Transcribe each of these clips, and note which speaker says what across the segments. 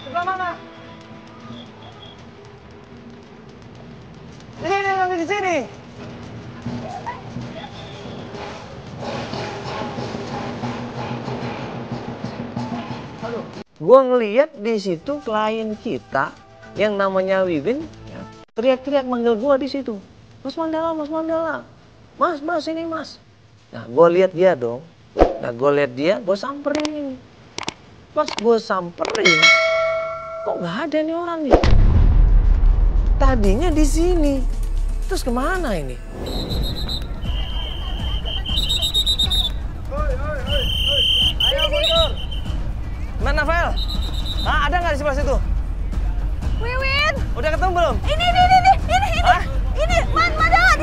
Speaker 1: Sebelah mana? Di sini, nanti di sini. Aduh, gua ngeliat di situ klien kita yang namanya Wiwin ya, teriak-teriak manggil gua di situ. Mas Mandala, Mas Mandala. Mas, ini Mas. Nah, gua lihat dia dong. Nah, gua lihat dia, gua samperin. Pas gua samperin, kok nggak ada nih orang nih? Tadinya di sini, terus kemana ini? Ayo mundur. Mana Vel? Ah, ada nggak di sebelah situ?
Speaker 2: Wiwin.
Speaker 1: Udah ketemu belum?
Speaker 2: Ini.
Speaker 1: Hah?
Speaker 2: Ini, Mandala.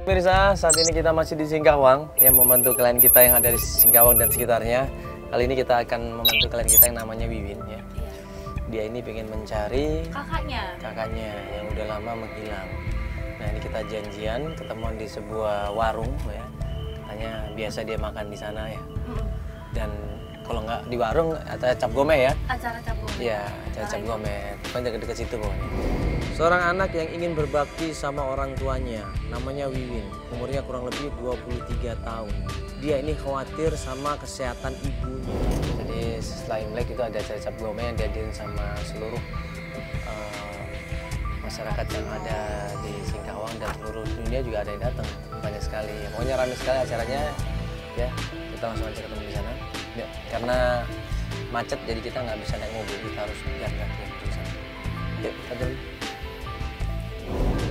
Speaker 1: Pemirsa, saat ini kita masih di Singkawang yang membantu klien kita yang ada di Singkawang dan sekitarnya. Kali ini kita akan membantu klien kita yang namanya Wiwin ya. Dia ini pengen mencari kakaknya yang udah lama menghilang. Nah, ini kita janjian ketemuan di sebuah warung ya. Katanya biasa dia makan di sana ya. Dan kalau nggak di warung acara cap gome ya.
Speaker 2: Acara cap gome.
Speaker 1: Iya, acara cap gome. Pokoknya dekat situ pokoknya. Seorang anak yang ingin berbakti sama orang tuanya, namanya Wiwin, umurnya kurang lebih 23 tahun. Dia ini khawatir sama kesehatan ibunya. Jadi setelah Imlek itu ada acara cap gome yang dihadirin sama seluruh masyarakat yang ada di Singkawang dan seluruh dunia juga ada yang datang. Banyak sekali. Pokoknya ramai sekali acaranya. Ya, kita langsung aja ketemu di sana. Ya, karena macet jadi kita nggak bisa naik mobil, kita harus jalan kaki di sana. Yuk, kita jalan.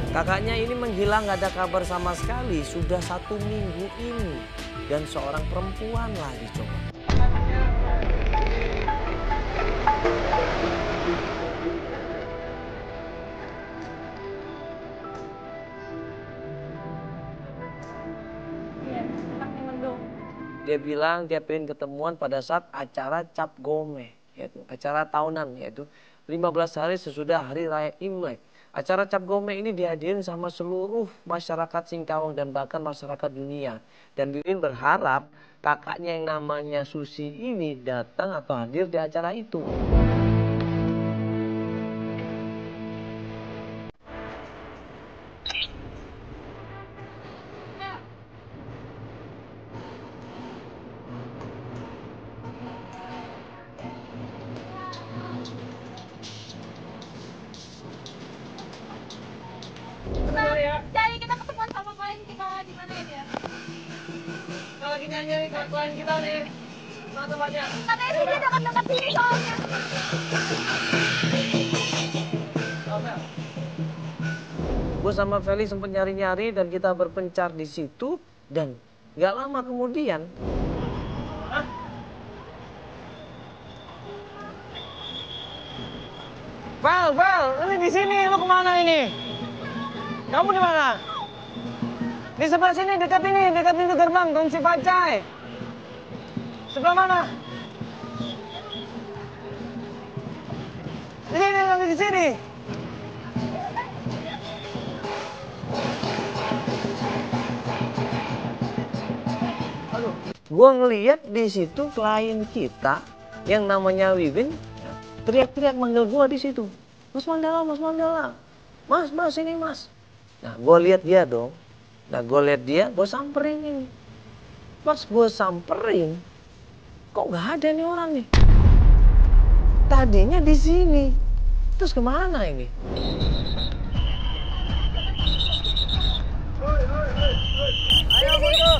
Speaker 1: Kakaknya ini menghilang, gak ada kabar sama sekali, sudah 1 minggu ini. Dan seorang perempuan lagi coba. Dia bilang dia pengen ketemuan pada saat acara cap gome, yaitu acara tahunan, yaitu 15 hari sesudah hari raya Imlek. Acara cap gome ini dihadirin sama seluruh masyarakat Singkawang dan bahkan masyarakat dunia. Dan Wiwin berharap kakaknya yang namanya Susi ini datang atau hadir di acara itu.
Speaker 2: Jadi kita ketemuan sama klien kita di mana ya?
Speaker 1: Kalau lagi nyari klien kita nih, mana tempatnya?
Speaker 2: Katanya sih dia dekat-dekat sini soalnya.
Speaker 1: Gue sama Feli sempat nyari-nyari dan kita berpencar di situ dan nggak lama kemudian. Val, ini di sini, lu kemana ini? Kamu di mana? Di sebelah sini, dekat pintu gerbang, Tong Si Pacai. Sebelah mana? Di sini, nanti di sini. Aduh, gua ngeliat di situ klien kita yang namanya Wiwin ya, teriak-teriak manggil gua di situ. Mas Mandala, Mas Mandala. Mas, ini Mas. Nah, gue lihat dia dong. Nah, gue lihat dia, gue samperin ini. Pas gue samperin, kok nggak ada nih orang nih? Tadinya di sini, terus kemana ini? Ayo mundur.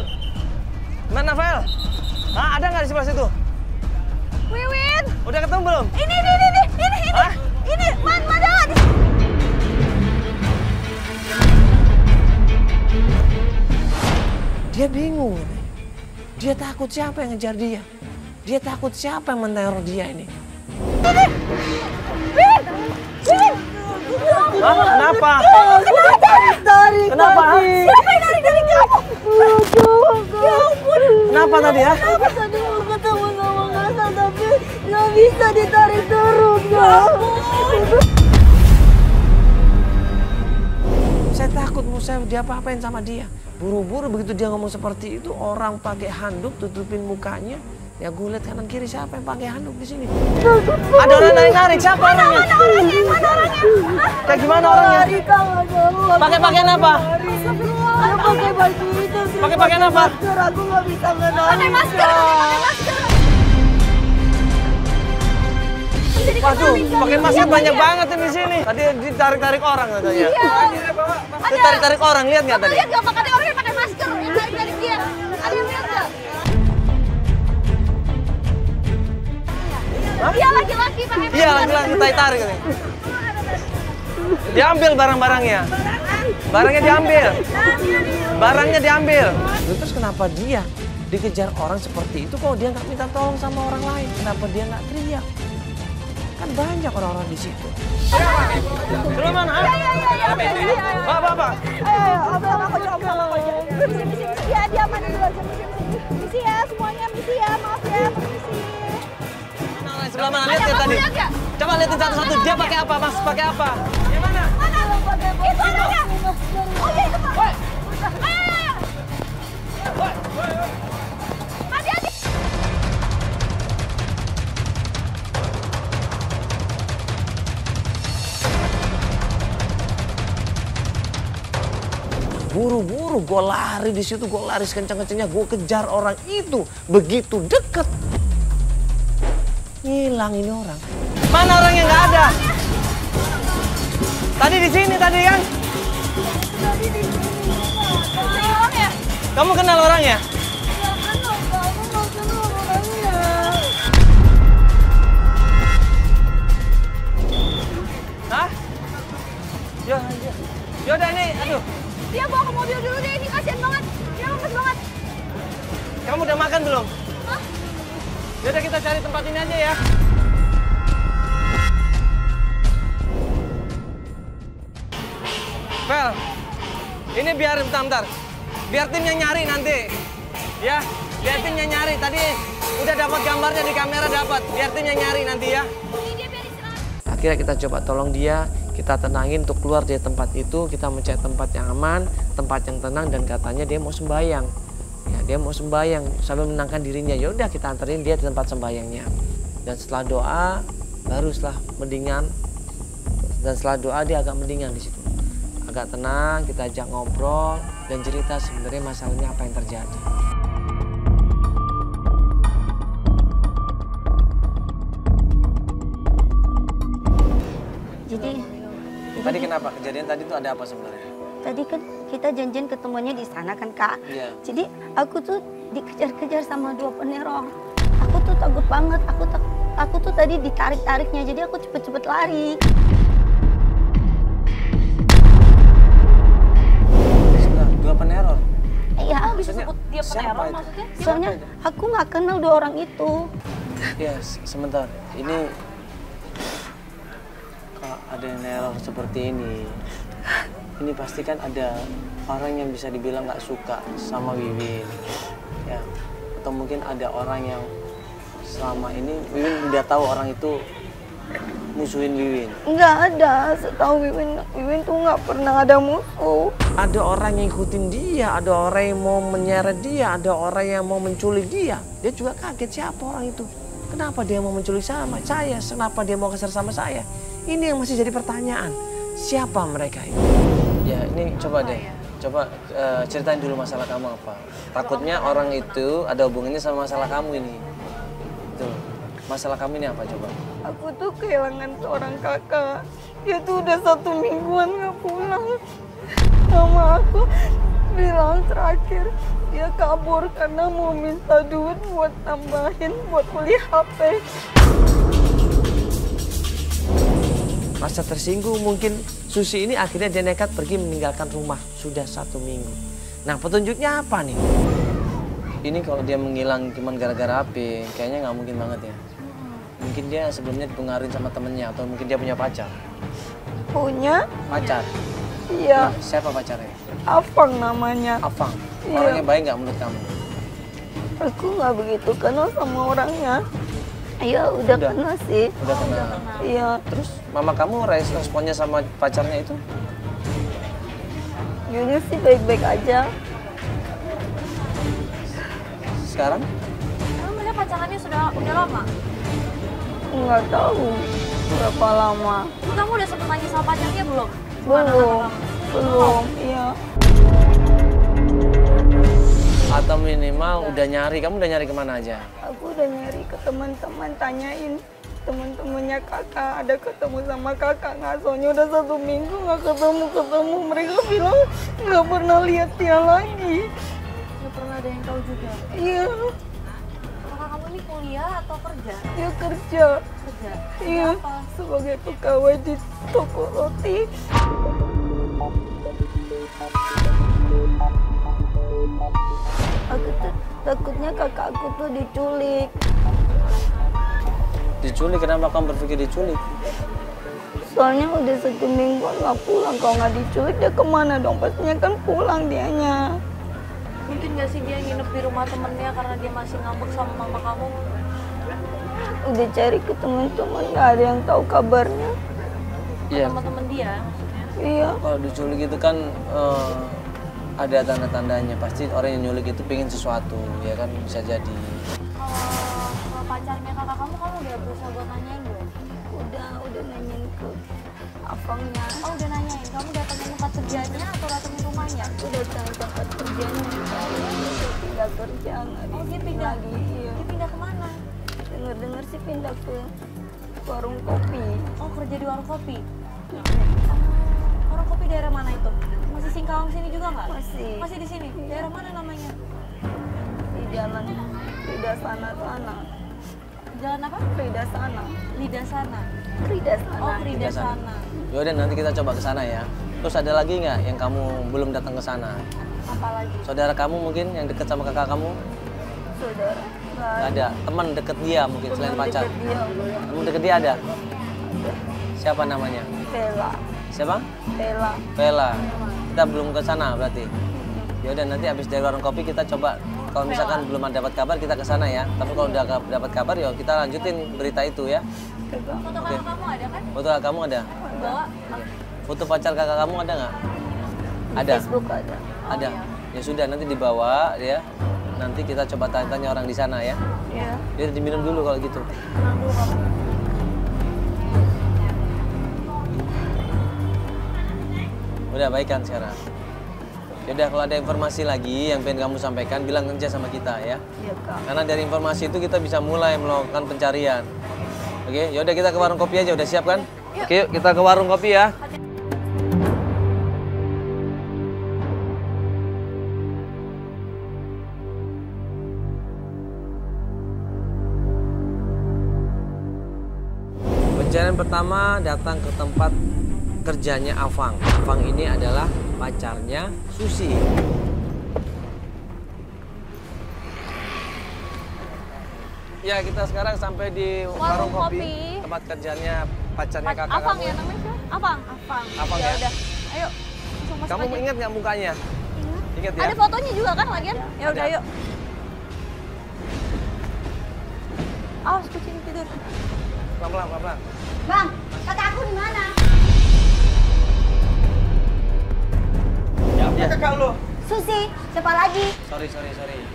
Speaker 1: Mana Vel? Ah, ada nggak di sebelah situ?
Speaker 2: Wiwin.
Speaker 1: Udah ketemu belum?
Speaker 2: Ini.
Speaker 1: Hah?
Speaker 2: Ini, Mandala.
Speaker 1: Dia bingung ini. Dia takut siapa yang ngejar dia. Dia takut siapa yang meneror dia ini.
Speaker 2: Win!
Speaker 1: Hah? Kenapa?
Speaker 2: Kenapa? Siapa yang narik kamu? Ya ampun.
Speaker 1: Kenapa tadi ya?
Speaker 2: Aku tadi mau ketemu sama Ngasa tapi nggak bisa ditarik turun. Ya ampun.
Speaker 1: Saya takut mau saya diapa-apain sama dia. Buru-buru begitu dia ngomong seperti itu, orang pakai handuk tutupin mukanya. Ya gue lihat kanan kiri siapa yang pakai handuk di sini. Ada orang narik-narik, siapa orangnya?
Speaker 2: Mana orangnya? Mana orangnya?
Speaker 1: Kayak gimana orangnya? Pakai pakaian apa?
Speaker 2: Pakai baju itu sih.
Speaker 1: Pakai pakaian apa?
Speaker 2: Aku nggak bisa ngenalin. Pakai masker.
Speaker 1: Waduh, pakai masker banyak banget di sini. Tadi ditarik-tarik orang katanya.
Speaker 2: Iya.
Speaker 1: Ditarik-tarik orang, lihat nggak tadi?
Speaker 2: Lihat nggak pakai orang yang pakai masker? Yang tarik-tarik dia. Ada yang lihat nggak? Dia laki-laki pakai masker.
Speaker 1: Iya, laki-laki tarik-tarik. Diambil barang-barangnya. Barangnya diambil. Barangnya diambil. Terus kenapa dia dikejar orang seperti itu kok dia nggak minta tolong sama orang lain? Kenapa dia nggak teriak? Kan banyak orang-orang di situ. Belum mana? Pak.
Speaker 2: Dia mana dulu aja. Misi ya semuanya, misi ya. Maaf ya, permisi.
Speaker 1: Sebelah mana? Lihat ya tadi. Coba lihatin satu-satu. Dia pakai apa, Mas? Pakai apa? Yang mana?
Speaker 2: Itu orangnya. Oh iya itu Pak. Hati-hati.
Speaker 1: Buru-buru gue lari di situ, gue lari kencang-kencangnya, gue kejar orang itu begitu dekat. Hilang ini orang. Mana orangnya nggak ada? Tadi di sini tadi kan? Kamu kenal orangnya? Hah? Yaudah ini, aduh.
Speaker 2: Dia bawa ke mobil dulu deh, ini kasihan banget. Dia lemes banget.
Speaker 1: Kamu udah makan belum?
Speaker 2: Hah?
Speaker 1: Yaudah kita cari tempat ini aja ya. Vel, ini biar bentar. Biar timnya nyari nanti. Ya, biar timnya nyari. Tadi udah dapat gambarnya di kamera dapat. Biar timnya nyari nanti ya.
Speaker 2: Ini dia biar istirahat.
Speaker 1: Akhirnya kita coba tolong dia. Kita tenangin untuk keluar dari tempat itu, kita mencari tempat yang aman, tempat yang tenang, dan katanya dia mau sembahyang. Ya, dia mau sembahyang sambil menenangkan dirinya. Ya udah kita anterin dia di tempat sembahyangnya. Dan setelah doa, baru setelah mendingan. Dan setelah doa dia agak mendingan di situ. Agak tenang, kita ajak ngobrol dan cerita sebenarnya masalahnya apa yang terjadi.
Speaker 3: Jadi
Speaker 1: Tadi kenapa? Kejadian tadi tuh ada apa sebenarnya?
Speaker 3: tadi kan kita janjian ketemuannya di sana kan Kak.
Speaker 1: Iya.
Speaker 3: Jadi aku tuh dikejar-kejar sama dua peneror. Aku tuh takut banget. Aku tuh tadi ditarik-tariknya. Jadi aku cepet-cepet lari.
Speaker 1: Dua peneror?
Speaker 3: Iya.
Speaker 1: Maksudnya
Speaker 2: Dia
Speaker 1: siapa
Speaker 2: peneror
Speaker 1: itu?
Speaker 2: maksudnya?
Speaker 3: Soalnya aku nggak kenal dua orang itu.
Speaker 1: Ya, sebentar. Ini kalau ada yang neror seperti ini pasti kan ada orang yang bisa dibilang nggak suka sama Wiwin, ya. Atau mungkin ada orang yang selama ini Wiwin udah tahu orang itu musuhin Wiwin.
Speaker 3: Nggak ada. Setahu Wiwin tuh nggak pernah ada musuh.
Speaker 1: Ada orang yang ikutin dia, ada orang yang mau menyeret dia, ada orang yang mau menculik dia. Dia juga kaget siapa orang itu. Kenapa dia mau menculik sama saya? Kenapa dia mau keser sama saya? Ini yang masih jadi pertanyaan. Siapa mereka itu? Ya ini coba deh. Coba ceritain dulu masalah kamu apa. Takutnya orang itu ada hubungannya sama masalah kamu ini. Tuh. Masalah kamu ini apa coba?
Speaker 3: Aku tuh kehilangan seorang kakak. Dia tuh udah 1 mingguan nggak pulang. Sama aku bilang terakhir dia kabur karena mau minta duit buat tambahin buat beli HP.
Speaker 1: Rasa tersinggung mungkin Susi ini akhirnya dia nekat pergi meninggalkan rumah sudah 1 minggu. Nah petunjuknya apa nih? Ini kalau dia menghilang cuma gara-gara HP, kayaknya nggak mungkin banget ya. Mungkin dia sebelumnya dipengaruhi sama temennya atau mungkin dia punya pacar.
Speaker 3: Punya?
Speaker 1: Pacar?
Speaker 3: Iya.
Speaker 1: Nah, siapa pacarnya?
Speaker 3: Afang namanya.
Speaker 1: Afang.
Speaker 3: Iya.
Speaker 1: Orangnya baik nggak menurut kamu?
Speaker 3: Aku nggak begitu kenal sama orangnya. Iya udah kenal sih.
Speaker 1: Udah kenal.
Speaker 3: Iya.
Speaker 1: Terus mama kamu responnya sama pacarnya itu?
Speaker 3: Dia sih baik-baik aja.
Speaker 1: sekarang?
Speaker 2: Emang mereka pacarannya udah lama?
Speaker 3: Nggak tahu berapa lama.
Speaker 2: Kamu udah sempet nanya sama pacarnya belum?
Speaker 3: Belum, iya.
Speaker 1: Atau minimal udah nyari, kamu udah nyari kemana aja?
Speaker 3: Aku udah nyari ke teman-teman, tanyain teman-temannya kakak, ada ketemu sama kakak nggak? Soalnya udah 1 minggu nggak ketemu. Mereka bilang nggak pernah lihat dia lagi.
Speaker 2: Nggak pernah ada yang tahu juga.
Speaker 3: Iya,
Speaker 2: Kakak kamu ini kuliah atau kerja?
Speaker 3: dia kerja.
Speaker 2: Kerja.
Speaker 3: Iya,
Speaker 2: Apa?
Speaker 3: sebagai pegawai di toko roti. Aku takutnya kakak aku tuh diculik.
Speaker 1: Diculik? Kenapa kamu berpikir diculik?
Speaker 3: Soalnya udah 1 minggu nggak pulang. Kalau nggak diculik dia kemana dong? Pastinya kan pulang dianya.
Speaker 2: Mungkin nggak sih dia nginep di rumah temennya karena dia masih ngambek sama mama kamu?
Speaker 3: Udah cari ke teman-teman nggak ada yang tahu kabarnya.
Speaker 1: Iya.
Speaker 2: Teman-teman dia maksudnya?
Speaker 3: Iya.
Speaker 1: Kalau diculik itu kan ada tanda-tandanya. Pasti orang yang nyulik itu pengen sesuatu, ya kan, bisa jadi.
Speaker 2: Kalau pacarnya kakak kamu udah berusaha buat nanyain belum?
Speaker 3: Udah nanyain ke abangnya.
Speaker 2: Oh udah nanyain, kamu datangin tempat kerjanya atau datangin rumahnya?
Speaker 3: Aku datang tempat kerjanya. Dia pindah kerja nggak
Speaker 2: Oh
Speaker 3: di
Speaker 2: dia
Speaker 3: sini
Speaker 2: pindah,
Speaker 3: lagi. Iya.
Speaker 2: dia pindah kemana?
Speaker 3: Dengar sih pindah ke warung kopi.
Speaker 2: Oh kerja di warung kopi? Warung kopi daerah mana itu? Masih Singkawang sini juga nggak?
Speaker 3: Masih.
Speaker 2: Masih di sini? Daerah mana namanya?
Speaker 3: Di jalan Lidah sana.
Speaker 2: Jalan apa?
Speaker 3: Lidah sana.
Speaker 2: Lidah sana.
Speaker 3: Lidah sana.
Speaker 2: Oh Lidah sana.
Speaker 1: Yaudah, nanti kita coba ke sana ya. Terus ada lagi nggak yang kamu belum datang ke sana?
Speaker 2: Apa lagi?
Speaker 1: Saudara kamu mungkin yang dekat sama kakak kamu?
Speaker 3: Saudara.
Speaker 1: Nggak ada. Teman deket dia mungkin selain
Speaker 3: Teman
Speaker 1: pacar.
Speaker 3: deket dia.
Speaker 1: Teman deket dia ada? Siapa namanya?
Speaker 3: Vela.
Speaker 1: Siapa?
Speaker 3: Vela.
Speaker 1: Vela. Kita belum ke sana berarti. Yaudah, nanti habis dari warung kopi kita coba. Kalau misalkan belum ada dapat kabar kita ke sana ya. Tapi kalau udah dapat kabar ya kita lanjutin berita itu ya.
Speaker 2: Foto kakak kamu ada kan?
Speaker 1: Foto kakak kamu ada?
Speaker 2: Bawa?
Speaker 1: Foto pacar kakak kamu ada nggak?
Speaker 3: Di
Speaker 1: Ada.
Speaker 3: Facebook ada.
Speaker 1: Ada. Ya sudah, nanti dibawa ya. Nanti kita coba tanya-tanya orang di sana ya.
Speaker 3: Iya.
Speaker 1: Biar diminum dulu kalau gitu.
Speaker 2: Tenang dulu kamu.
Speaker 1: Udah baik kan sekarang? Yaudah, kalau ada informasi lagi yang pengen kamu sampaikan, bilang aja sama kita ya.
Speaker 3: Iya kak.
Speaker 1: Karena dari informasi itu kita bisa mulai melakukan pencarian. Oke, yaudah kita ke warung kopi aja, udah siap kan? Oke, yuk kita ke warung kopi ya. Pencarian pertama datang ke tempat kerjanya Afang. Afang ini adalah pacarnya Susi. Ya, kita sekarang sampai di warung kopi, tempat kerjanya pacarnya kakak
Speaker 2: Afang
Speaker 1: kamu.
Speaker 2: ya namanya siapa? Afang.
Speaker 1: Afang ya?
Speaker 2: Udah. Ayo. Langsung masuk
Speaker 1: Kamu
Speaker 2: aja.
Speaker 1: ingat nggak mukanya?
Speaker 2: Ingat.
Speaker 1: Ingat ya?
Speaker 2: Ada fotonya juga kan lagian? Ya udah
Speaker 1: Ada.
Speaker 2: yuk. Awas kucing tidur.
Speaker 1: Pelan-pelan.
Speaker 2: Bang, kakak aku di mana?
Speaker 1: Ya.
Speaker 4: Kakak lo?
Speaker 2: Susi, siapa lagi?
Speaker 1: Sorry.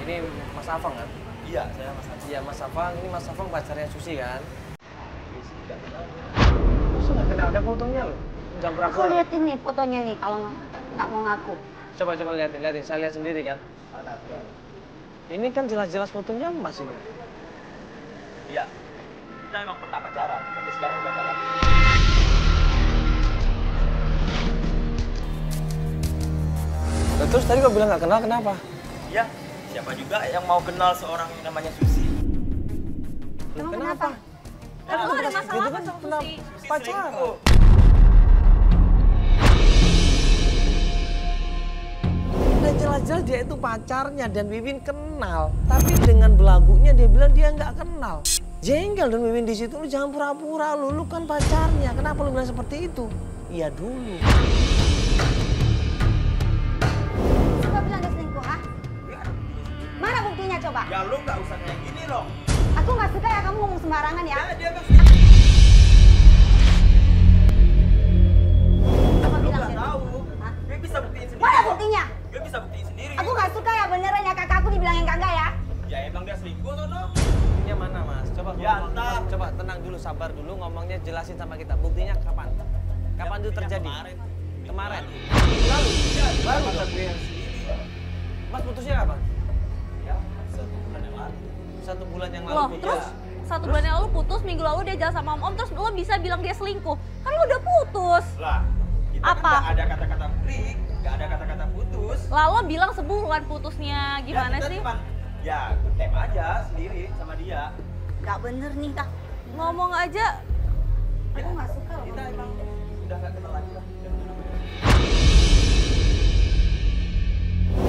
Speaker 1: Ini Mas Afang kan?
Speaker 4: Iya, saya Mas Afang.
Speaker 1: Iya, Mas Afang. Ini Mas Afang pacarnya Susi kan? Masa nggak kenal? Ada fotonya loh. Jam berapa?
Speaker 5: Aku lihat ini fotonya nih kalau nggak mau ngaku.
Speaker 1: Coba lihatin. Saya lihat sendiri kan. Ini kan jelas-jelas fotonya Mas ini.
Speaker 4: Iya. Kita emang pernah pacaran, tapi sekarang udah enggak lagi.
Speaker 1: Nah, terus tadi kau bilang nggak kenal, kenapa?
Speaker 4: Iya, siapa juga yang mau kenal seorang yang namanya Susi?
Speaker 5: Emang kenapa?
Speaker 2: Kamu ada masalah apa sama Susi?
Speaker 1: Pacaran. Udah jelas-jelas dia itu pacarnya dan Wiwin kenal. Tapi dengan belagunya dia bilang dia nggak kenal. Jengkel dan Wiwin di situ, lu jangan pura-pura, lu kan pacarnya. Kenapa lu bilang seperti itu? Iya dulu.
Speaker 5: Coba bilang dia selingkuh, ha? Mana buktinya coba?
Speaker 4: Ya lu nggak usah kayak gini loh.
Speaker 5: Aku nggak suka ya kamu ngomong sembarangan ya.
Speaker 4: Ya dia nggak selingkuh.
Speaker 5: Coba
Speaker 4: Lu
Speaker 5: bilang
Speaker 4: nggak
Speaker 5: dia
Speaker 4: tahu.
Speaker 5: selingkuh. Hah?
Speaker 4: Gue bisa buktiin sendiri.
Speaker 5: Mana
Speaker 4: kok.
Speaker 5: buktinya?
Speaker 4: Gue bisa buktiin sendiri.
Speaker 5: Aku nggak suka ya beneran ya kakak aku dibilangin kagak ya.
Speaker 4: Ya emang selingkuh atau no?
Speaker 1: Buktinya mana mas? Coba
Speaker 4: Ya,
Speaker 1: ngomong,
Speaker 4: entah.
Speaker 1: coba tenang dulu, sabar dulu, ngomongnya jelasin sama kita. Buktinya kapan? Kapan itu terjadi? Kemarin. Lalu?
Speaker 4: Ya,
Speaker 1: Baru
Speaker 4: masa
Speaker 1: dong.
Speaker 4: gue yang sendiri.
Speaker 1: Mas putusnya kapan?
Speaker 4: Ya, 1 bulan yang lalu.
Speaker 1: 1 bulan yang lalu
Speaker 2: Loh,
Speaker 1: putus.
Speaker 2: terus 1 bulan yang lalu putus, minggu lalu dia jalan sama om, terus lo bisa bilang dia selingkuh. Kan lo udah putus.
Speaker 4: Lah, kita
Speaker 2: Apa?
Speaker 4: kan nggak ada kata-kata break, nggak ada kata-kata putus.
Speaker 2: Lalu bilang sebulan putusnya gimana
Speaker 4: Ya, kita
Speaker 2: sih?
Speaker 4: cuman, ya, tem aja sendiri sama dia.
Speaker 5: Gak bener nih kak.
Speaker 2: Ngomong aja,
Speaker 5: Aku gak suka loh.
Speaker 4: Kita emang udah nggak kenal lagi lah.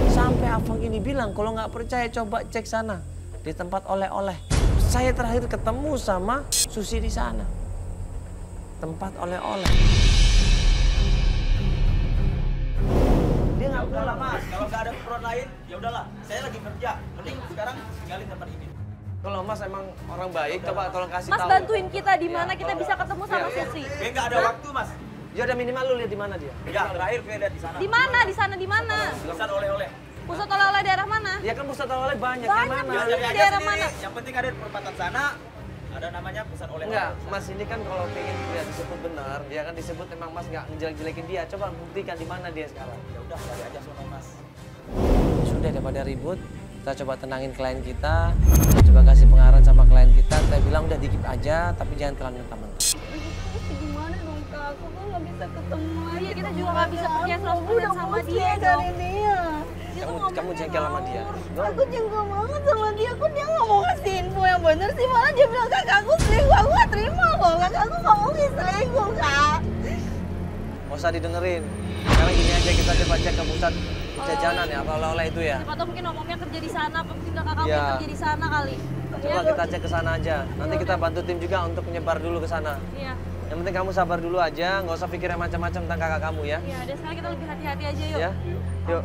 Speaker 1: Sampai Afang ini bilang kalau nggak percaya coba cek sana di tempat oleh-oleh. Saya terakhir ketemu sama Susi di sana. Tempat oleh-oleh. Dia
Speaker 4: Ya
Speaker 1: nggak
Speaker 4: udahlah
Speaker 1: pulang.
Speaker 4: mas, kalau nggak ada front lain, ya udahlah. Saya lagi kerja, mending sekarang tinggalin tempat ini.
Speaker 1: Kalau Mas emang orang baik, coba tolong kasih
Speaker 2: Mas
Speaker 1: tahu.
Speaker 2: bantuin kita di mana kita bisa ketemu sama Susi.
Speaker 4: Gue nggak ada waktu mas.
Speaker 1: Ya udah minimal lu lihat di mana dia.
Speaker 4: Ya terakhir gue lihat di sana.
Speaker 2: Di mana? Di sana di mana?
Speaker 4: Pesan oleh-oleh.
Speaker 2: Pusat oleh-oleh daerah mana?
Speaker 1: Ya kan pusat oleh banyak. Yang
Speaker 2: Banyak,
Speaker 1: mana?
Speaker 2: Mas.
Speaker 4: Cari
Speaker 2: Ini
Speaker 4: aja
Speaker 2: daerah
Speaker 4: sendiri.
Speaker 2: mana?
Speaker 4: Yang penting ada di perempatan sana. Ada namanya pusat oleh-oleh.
Speaker 1: Enggak, Mas ini kan kalau pengen dia disebut benar, dia kan disebut emang Mas nggak ngejelek-jelekin dia. Coba buktikan di mana dia sekarang.
Speaker 4: Ya udah cari aja sono mas.
Speaker 1: Sudah daripada ribut, kita coba tenangin klien kita, kita coba kasih pengarahan sama klien kita. Kita bilang udah dikit aja, tapi jangan terlalu mentah-mentah.
Speaker 3: Gimana dong kak? Aku tuh gak bisa ketemu lagi.
Speaker 2: Iya, kita juga nggak bisa percaya 100% sama dia
Speaker 3: dari
Speaker 2: dong.
Speaker 3: dia.
Speaker 2: Dia tuh
Speaker 1: Kamu
Speaker 2: ngomongnya
Speaker 1: jengkel sama dia.
Speaker 2: ngawur.
Speaker 3: Aku jengkel banget sama dia. Kok dia gak mau ngasih info yang bener sih? Malah dia bilang kakak aku selingkuh. Aku gak terima loh. Kakak aku gak mau selingkuh kak.
Speaker 1: Nggak usah didengerin. Sekarang gini aja, kita coba cek ke pusat jajanan ya, apa oleh-oleh itu ya.
Speaker 2: Siapa tahu mungkin omongnya kerja di sana, apa mungkin kakak kamu
Speaker 1: Iya.
Speaker 2: yang kerja di sana kali.
Speaker 1: Coba kita cek ke sana aja. Nanti kita bantu tim juga untuk menyebar dulu ke sana.
Speaker 2: Iya.
Speaker 1: Yang penting kamu sabar dulu aja, nggak usah pikir yang macam-macam tentang kakak kamu ya.
Speaker 2: Iya, dan sekarang kita lebih hati-hati aja yuk.
Speaker 1: Ya, yuk.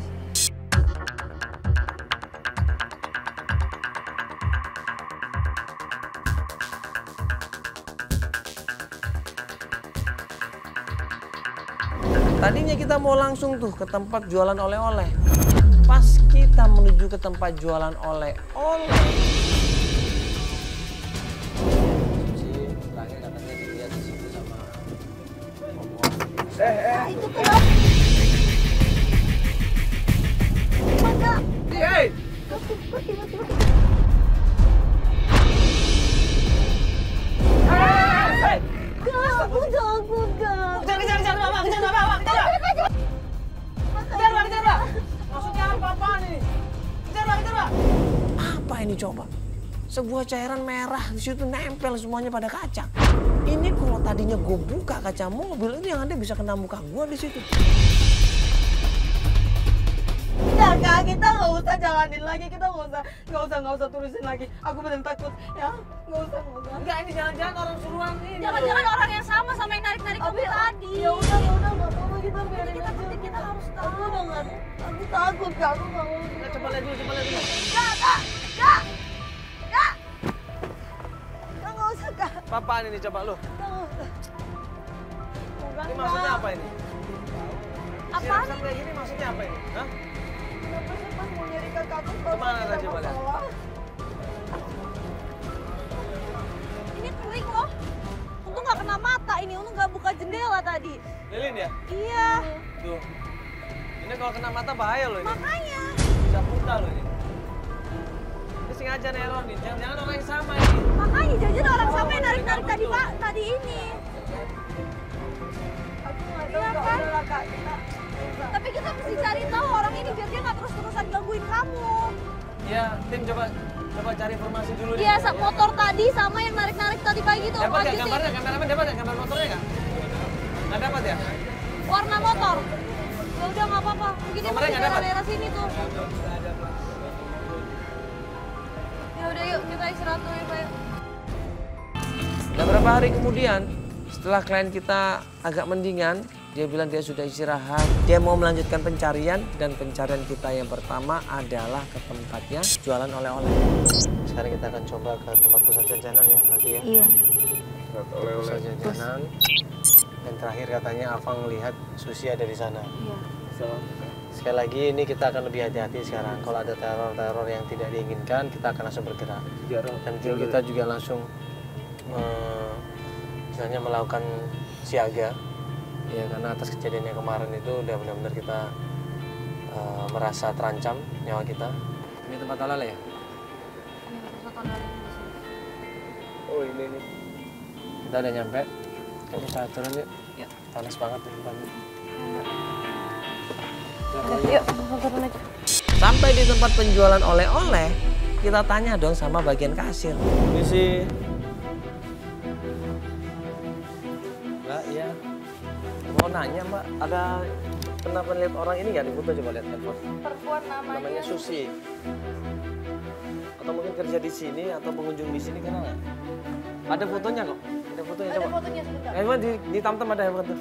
Speaker 1: Tadinya kita mau langsung tuh ke tempat jualan oleh-oleh. Pas kita menuju ke tempat jualan oleh-oleh. Si terakhir katanya dilihat di situ sama
Speaker 3: Itu kenapa? Maka.
Speaker 1: Hei!
Speaker 3: Kok tiba-tiba. Kak, aku takut kak.
Speaker 1: Kejar, Bapak, kejar. Maksudnya apa nih? Kejar, Pak. Apa ini coba? Sebuah cairan merah di situ nempel semuanya pada kaca. Ini kalau tadinya gue buka kaca mobil, ini yang ada bisa kena muka gue di situ.
Speaker 3: Udah kak, kita nggak usah jalanin lagi. Kita nggak usah tulisin lagi. Aku bener takut. Ya, nggak usah.
Speaker 1: Enggak, ini jangan-jangan orang suruhan ini.
Speaker 2: Jangan-jangan orang yang sama sama yang narik-narik kamu tadi.
Speaker 3: Ya udah nggak apa-apa kita biarin
Speaker 2: Kita
Speaker 3: aja.
Speaker 2: penting kita harus tahu.
Speaker 3: Aku udah nggak. Aku takut kak. Aku nggak mau.
Speaker 1: Nah, coba lihat dulu.
Speaker 3: Kak, nggak usah kak.
Speaker 1: Apaan ini coba lu?
Speaker 3: Nggak usah. Bukan
Speaker 1: Ini maksudnya
Speaker 3: kak.
Speaker 1: apa ini?
Speaker 2: Apaan
Speaker 1: Siram kayak gini maksudnya apa ini? Hah?
Speaker 3: Kenapa sih pas mau nyari kakakku?
Speaker 1: Kemana
Speaker 3: kita
Speaker 1: coba lihat?
Speaker 3: masalah?
Speaker 2: Ini kering loh. Untung nggak kena mata ini, untung nggak buka jendela tadi.
Speaker 1: Lilin ya?
Speaker 2: Iya,
Speaker 1: Tuh. Ini kalau kena mata bahaya loh ini.
Speaker 2: makanya.
Speaker 1: Bisa buta loh ini. Ini sengaja neror nih. Jangan-jangan orang yang sama ini.
Speaker 2: Makanya jajan orang sama yang narik-narik tadi Pak, tadi ini.
Speaker 3: Aku nggak tahu
Speaker 2: Iya
Speaker 3: kak.
Speaker 2: kan?
Speaker 3: Udah lah kak. Kita.
Speaker 2: Tapi kita mesti cari tahu orang ini biar dia nggak terus-terusan gangguin kamu.
Speaker 1: Ya, tim coba cari informasi dulu nih.
Speaker 2: Iya, motor tadi sama yang narik-narik tadi pagi itu
Speaker 1: Dapat
Speaker 2: apa
Speaker 1: nggak
Speaker 2: aja sih?
Speaker 1: gambarnya? Kameramen dapat nggak gambar motornya nggak? Nggak dapat ya?
Speaker 2: Warna motor. Ya udah nggak apa-apa. Mungkin dia
Speaker 1: Nomornya
Speaker 2: masih
Speaker 1: nggak dapat?
Speaker 2: daerah sini tuh. Ya udah yuk kita istirahat dulu ya Pak. Yuk.
Speaker 1: Dan beberapa hari kemudian, setelah klien kita agak mendingan, dia bilang dia sudah istirahat. Dia mau melanjutkan pencarian, dan pencarian kita yang pertama adalah ke tempatnya jualan oleh-oleh. Sekarang kita akan coba ke tempat pusat jajanan ya nanti ya.
Speaker 5: Iya.
Speaker 1: Pusat jajanan. Dan terakhir katanya Afang melihat Susi ada di sana.
Speaker 5: Iya.
Speaker 1: sekali lagi ini kita akan lebih hati-hati sekarang. Kalau ada teror-teror yang tidak diinginkan, kita akan langsung bergerak. Dan tim kita juga langsung misalnya melakukan siaga. Ya, karena atas kejadian yang kemarin itu udah benar-benar kita merasa terancam nyawa kita. Ini tempat halal ya? Oh ini nih. Kita udah nyampe. Kita bisa turun yuk. Ya. Panas banget nih tempatnya.
Speaker 2: Yuk, turun aja.
Speaker 1: Sampai di tempat penjualan oleh-oleh, kita tanya dong sama bagian kasir. Misi. Mbak, iya. Mau nanya Mbak, ada pernah lihat orang ini nggak di foto? Coba lihat handphone.
Speaker 3: Perempuan
Speaker 1: Namanya Susi. Atau mungkin kerja di sini atau pengunjung di sini, kenal nggak? Ada fotonya kok. Ada fotonya coba.
Speaker 3: Ada fotonya sebentar.
Speaker 1: Di Tamtam ada foto.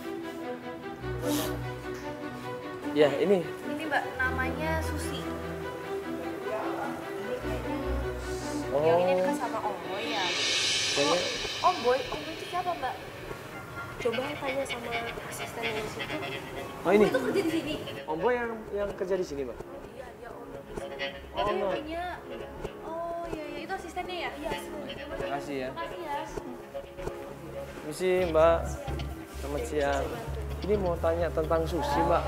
Speaker 1: Ya ini.
Speaker 3: Ini Mbak, namanya Susi.
Speaker 1: Oh.
Speaker 3: Yang ini dekat sama Om Boy ya.
Speaker 1: Kayaknya
Speaker 3: Om Boy itu siapa Mbak? Coba tanya sama asisten yang di situ.
Speaker 1: Oh ini.
Speaker 3: Itu kerja di sini.
Speaker 1: Om Boy yang kerja di sini, Mbak.
Speaker 3: Iya, dia Om di sini.
Speaker 1: Oh,
Speaker 3: Itu
Speaker 1: no.
Speaker 3: punya. Oh iya, itu asistennya ya? Iya.
Speaker 1: Terima kasih ya.
Speaker 3: Makasih ya.
Speaker 1: Misi Mbak. Selamat siang. Ini mau tanya tentang Susi, Mbak.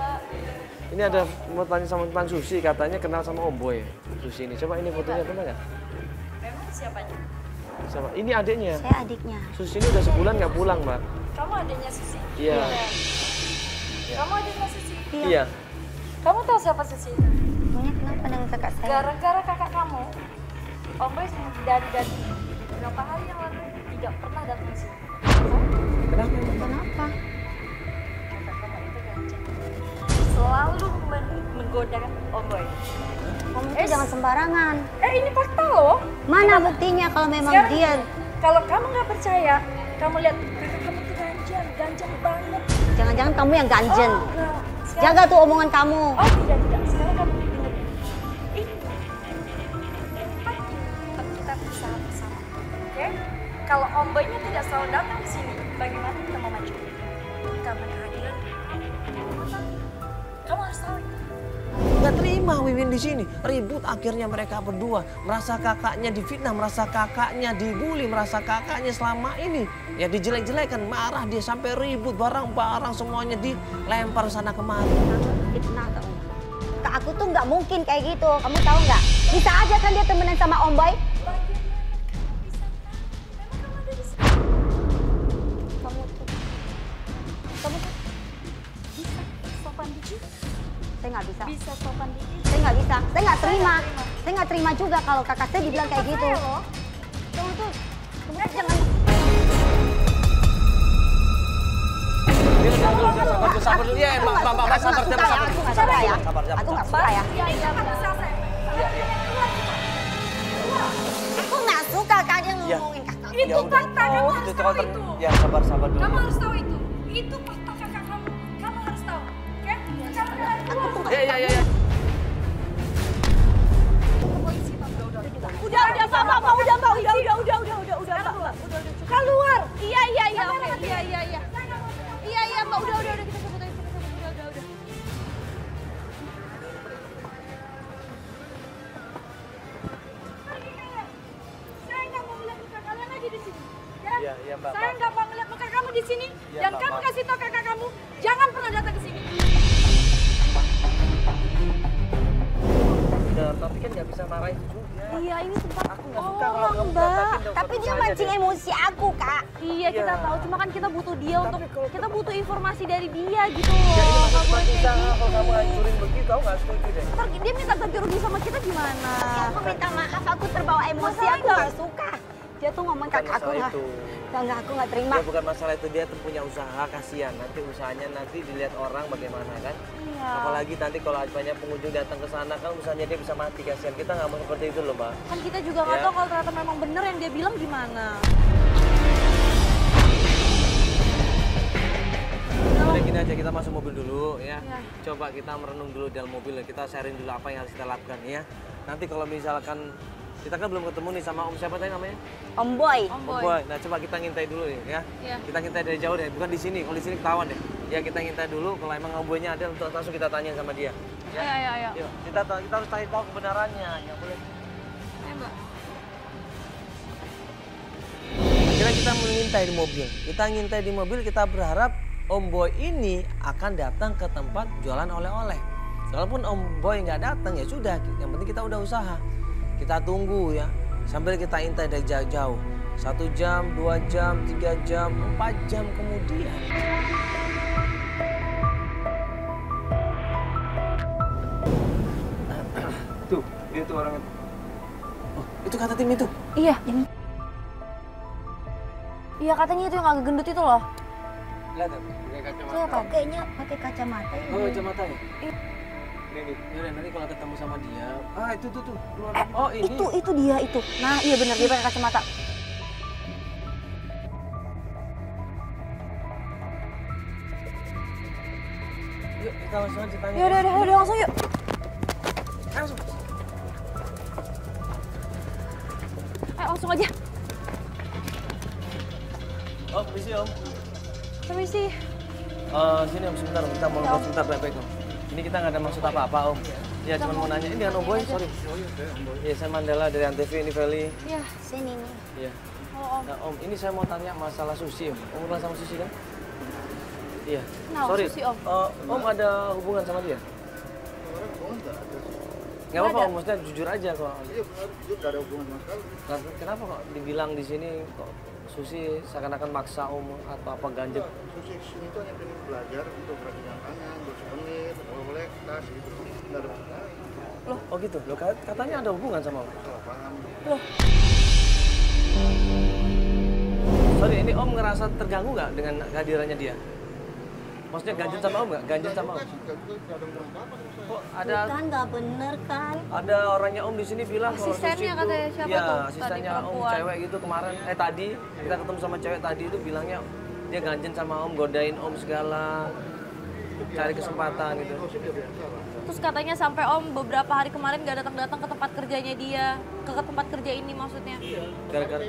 Speaker 1: Ini ada mau tanya sama tentang Susi, katanya kenal sama Om Boy. Susi ini. Coba ini fotonya pernah nggak?
Speaker 3: Memang siapanya?
Speaker 1: Sama. Ini adiknya.
Speaker 5: Saya adiknya.
Speaker 1: Susi ini udah sebulan nggak pulang, Mbak.
Speaker 3: Kamu adanya Susi?
Speaker 1: Iya.
Speaker 3: Kamu adanya Susi?
Speaker 1: Iya.
Speaker 3: Kamu tahu siapa Susi itu?
Speaker 5: Punya kenapa dengan kakak saya?
Speaker 3: Gara-gara kakak kamu, Om Boy dari beberapa hari yang lalu tidak pernah datang ke sini.
Speaker 1: Kenapa?
Speaker 5: Kenapa?
Speaker 3: Kakak kamu itu ganjil. Selalu menggoda Om Boy.
Speaker 5: Kamu itu jangan sembarangan.
Speaker 3: Ini fakta loh.
Speaker 5: Mana buktinya kalau memang
Speaker 3: Sekarang,
Speaker 5: dia...
Speaker 3: kalau kamu nggak percaya, kamu lihat kakak kamu itu ganjil banget.
Speaker 5: Jangan-jangan kamu yang ganjen.
Speaker 3: Oh, enggak. Sekarang-
Speaker 5: Jaga tuh omongan kamu.
Speaker 3: Oh tidak. Sekarang kamu dengar. Ini tempat kita berusaha bersama. Oke? Kalau Om Boy-nya tidak selalu datang ke sini, bagaimana kita mau maju? Karena kehadiran kamu harus tahu itu.
Speaker 1: Nggak terima Wiwin di sini. Ribut akhirnya mereka berdua. Merasa kakaknya difitnah, merasa kakaknya dibully, merasa kakaknya selama ini ya dijelek-jelekan. Marah dia sampai ribut, barang-barang semuanya dilempar sana kemari.
Speaker 5: Fitnah tau nggak? Kak aku tuh nggak mungkin kayak gitu. Kamu tahu nggak? Bisa aja kan dia temenan sama Om Boy?
Speaker 3: Kamu tuh bisa sopan dikit,
Speaker 5: Saya nggak bisa.
Speaker 3: bisa sopan dikit.
Speaker 5: Saya nggak bisa. Saya nggak terima. Saya nggak terima juga kalau kakak saya dibilang kayak gitu.
Speaker 3: Kamu tuh jangan.
Speaker 1: Sabar dulu ya, Mbak, sabar.
Speaker 5: Aku nggak suka ya. Aku nggak suka ya. Aku nggak suka kak dia ngomongin kakak.
Speaker 3: Itu fakta, kamu harus tahu itu.
Speaker 1: Ya sabar dulu.
Speaker 3: Kamu harus tahu itu. Itu fakta kakak kamu. Kamu harus tahu. Oke? Sekarang kita keluar.
Speaker 1: Ya.
Speaker 3: Polisi, Pak. Udah, Pak. Udah, Mbak. Keluar. Iya. Iya, Mbak. Udah. Kita sebut aja. Udah. Saya nggak mau melihat muka kalian lagi di sini. Ya?
Speaker 1: Iya, Mbak.
Speaker 3: Saya nggak mau melihat muka kamu di sini.
Speaker 1: Iya,
Speaker 3: Dan
Speaker 1: Mbak,
Speaker 3: kamu
Speaker 1: Mbak.
Speaker 3: kasih tahu kakak kamu, jangan pernah datang ke sini.
Speaker 1: Benar, tapi kan nggak bisa marahin juga.
Speaker 5: Iya ini tempat
Speaker 1: Aku nggak suka kalau kamu
Speaker 5: tolong mbak.
Speaker 1: berantakin
Speaker 5: Tapi dia
Speaker 1: saja
Speaker 5: mancing
Speaker 1: deh.
Speaker 5: emosi aku kak.
Speaker 2: Iya, kita
Speaker 1: Iya.
Speaker 2: tahu. Cuma kan kita butuh dia untuk
Speaker 1: kalau
Speaker 2: kita butuh informasi dari dia gitu
Speaker 1: Ya
Speaker 2: loh.
Speaker 1: ini
Speaker 2: Nggak
Speaker 1: maksud
Speaker 2: boleh kayak
Speaker 1: usaha,
Speaker 2: gitu.
Speaker 1: kalau kamu hancurin begitu, aku nggak setuju deh.
Speaker 2: Ntar dia minta ganti rugi sama kita gimana?
Speaker 5: Aku minta maaf, aku terbawa emosi, aku gak suka. Dia tuh ngomong
Speaker 1: Bukan
Speaker 5: kakak aku
Speaker 1: masalah
Speaker 5: nggak.
Speaker 1: itu.
Speaker 5: Enggak, aku nggak terima.
Speaker 1: Ya bukan masalah itu, dia tuh punya usaha, kasihan. Nanti usahanya nanti dilihat orang bagaimana kan.
Speaker 2: Iya.
Speaker 1: Apalagi nanti kalau banyak pengunjung datang ke sana kan usahanya dia bisa mati, kasihan. Kita nggak mau seperti itu loh, Mbak.
Speaker 2: Kan kita juga nggak
Speaker 1: Ya.
Speaker 2: tahu kalau ternyata memang bener yang dia bilang gimana.
Speaker 1: Udah gini aja, kita masuk mobil dulu ya.
Speaker 2: Iya.
Speaker 1: Coba kita merenung dulu dalam mobil, kita sharing dulu apa yang harus kita lakukan ya. Nanti kalau misalkan kita kan belum ketemu nih sama Om siapa tadi namanya?
Speaker 5: Om Boy.
Speaker 2: Om
Speaker 1: Om
Speaker 2: Boy.
Speaker 1: Boy. Nah coba kita ngintai dulu nih ya.
Speaker 2: Iya.
Speaker 1: Kita ngintai dari jauh deh, bukan di sini. Kalau di sini ketahuan deh. Ya kita ngintai dulu, kalau emang Om Boynya ada langsung kita tanya sama dia. Ya?
Speaker 2: Ayo.
Speaker 1: Yuk, kita harus cari tahu kebenarannya, ya boleh.
Speaker 2: Ayo, Mbak.
Speaker 1: Akhirnya kita mengintai di mobil. Kita ngintai di mobil, kita berharap Om Boy ini akan datang ke tempat jualan oleh-oleh. Walaupun Om Boy nggak datang ya sudah, yang penting kita udah usaha. Kita tunggu ya, sambil kita intai dari jauh-jauh. 1 jam, 2 jam, 3 jam, 4 jam kemudian. Tuh, dia tuh orangnya. Oh, itu kata tim itu?
Speaker 2: Iya. Iya, katanya itu yang agak gendut itu loh.
Speaker 1: Lihat, pakai kacamata.
Speaker 2: Siapa?
Speaker 5: Kayaknya pakai kacamata ya.
Speaker 1: Oh, kacamata ya?
Speaker 2: Iya.
Speaker 1: Ini, yaudah nanti kalau ketemu sama dia. Ah, itu tuh. Keluar. Oh, ini.
Speaker 2: Itu dia itu. Nah, iya benar dia pakai kacamata.
Speaker 1: Yuk, kita langsung aja tanya.
Speaker 2: Ya udah langsung yuk.
Speaker 1: Langsung.
Speaker 2: Ayo langsung aja.
Speaker 1: Om, permisi Om.
Speaker 2: Permisi.
Speaker 1: Sini Om, sebentar. Kita mau ngobrol sebentar baik-baik Om. Ini kita nggak ada maksud apa-apa Om. Ya, cuma mau nanya. Ini dengan Om Boy, sorry. Iya, saya Mandala dari Antv ini Valley.
Speaker 2: Iya.
Speaker 5: Sini nih.
Speaker 1: Iya.
Speaker 2: Halo Om.
Speaker 1: Nah Om, ini saya mau tanya masalah Susi Om. Om kenal sama Susi kan? Iya.
Speaker 2: Kenal
Speaker 1: Sorry.
Speaker 2: Susi, Om.
Speaker 1: Om ada hubungan sama dia? Nggak apa-apa Om, maksudnya jujur aja kok.
Speaker 6: Iya benar, jujur gak ada hubungan sama sekali.
Speaker 1: Kenapa kok dibilang di sini kok Susi seakan-akan maksa Om atau apa ganjel?
Speaker 6: Susi sini tuh hanya pengen belajar untuk perhatian tangan, bersouvenir, boleh tas gitu. Nggak ada masalah.
Speaker 1: Oh gitu, loh katanya ada hubungan sama Om.
Speaker 6: Salah paham.
Speaker 1: Sorry, ini Om ngerasa terganggu nggak dengan kehadirannya dia? Maksudnya ganjil sama Om nggak? Ganjil sama Om?
Speaker 6: Enggak ada hubungan apa-apa sama saya.
Speaker 1: Kok ada
Speaker 5: Kan nggak bener kan?
Speaker 1: ada orangnya Om di sini bilang kalau Susi
Speaker 2: Asistennya
Speaker 1: itu,
Speaker 2: katanya siapa
Speaker 1: ya,
Speaker 2: tuh? Tadi
Speaker 1: asistennya Om
Speaker 2: perempuan.
Speaker 1: cewek gitu kemarin. Tadi kita ketemu sama cewek tadi itu bilangnya dia ganjil sama Om, godain Om segala, cari kesempatan gitu.
Speaker 2: Terus katanya sampai Om beberapa hari kemarin gak datang-datang ke tempat kerjanya dia, ke tempat kerja ini maksudnya.
Speaker 1: Gara-gara,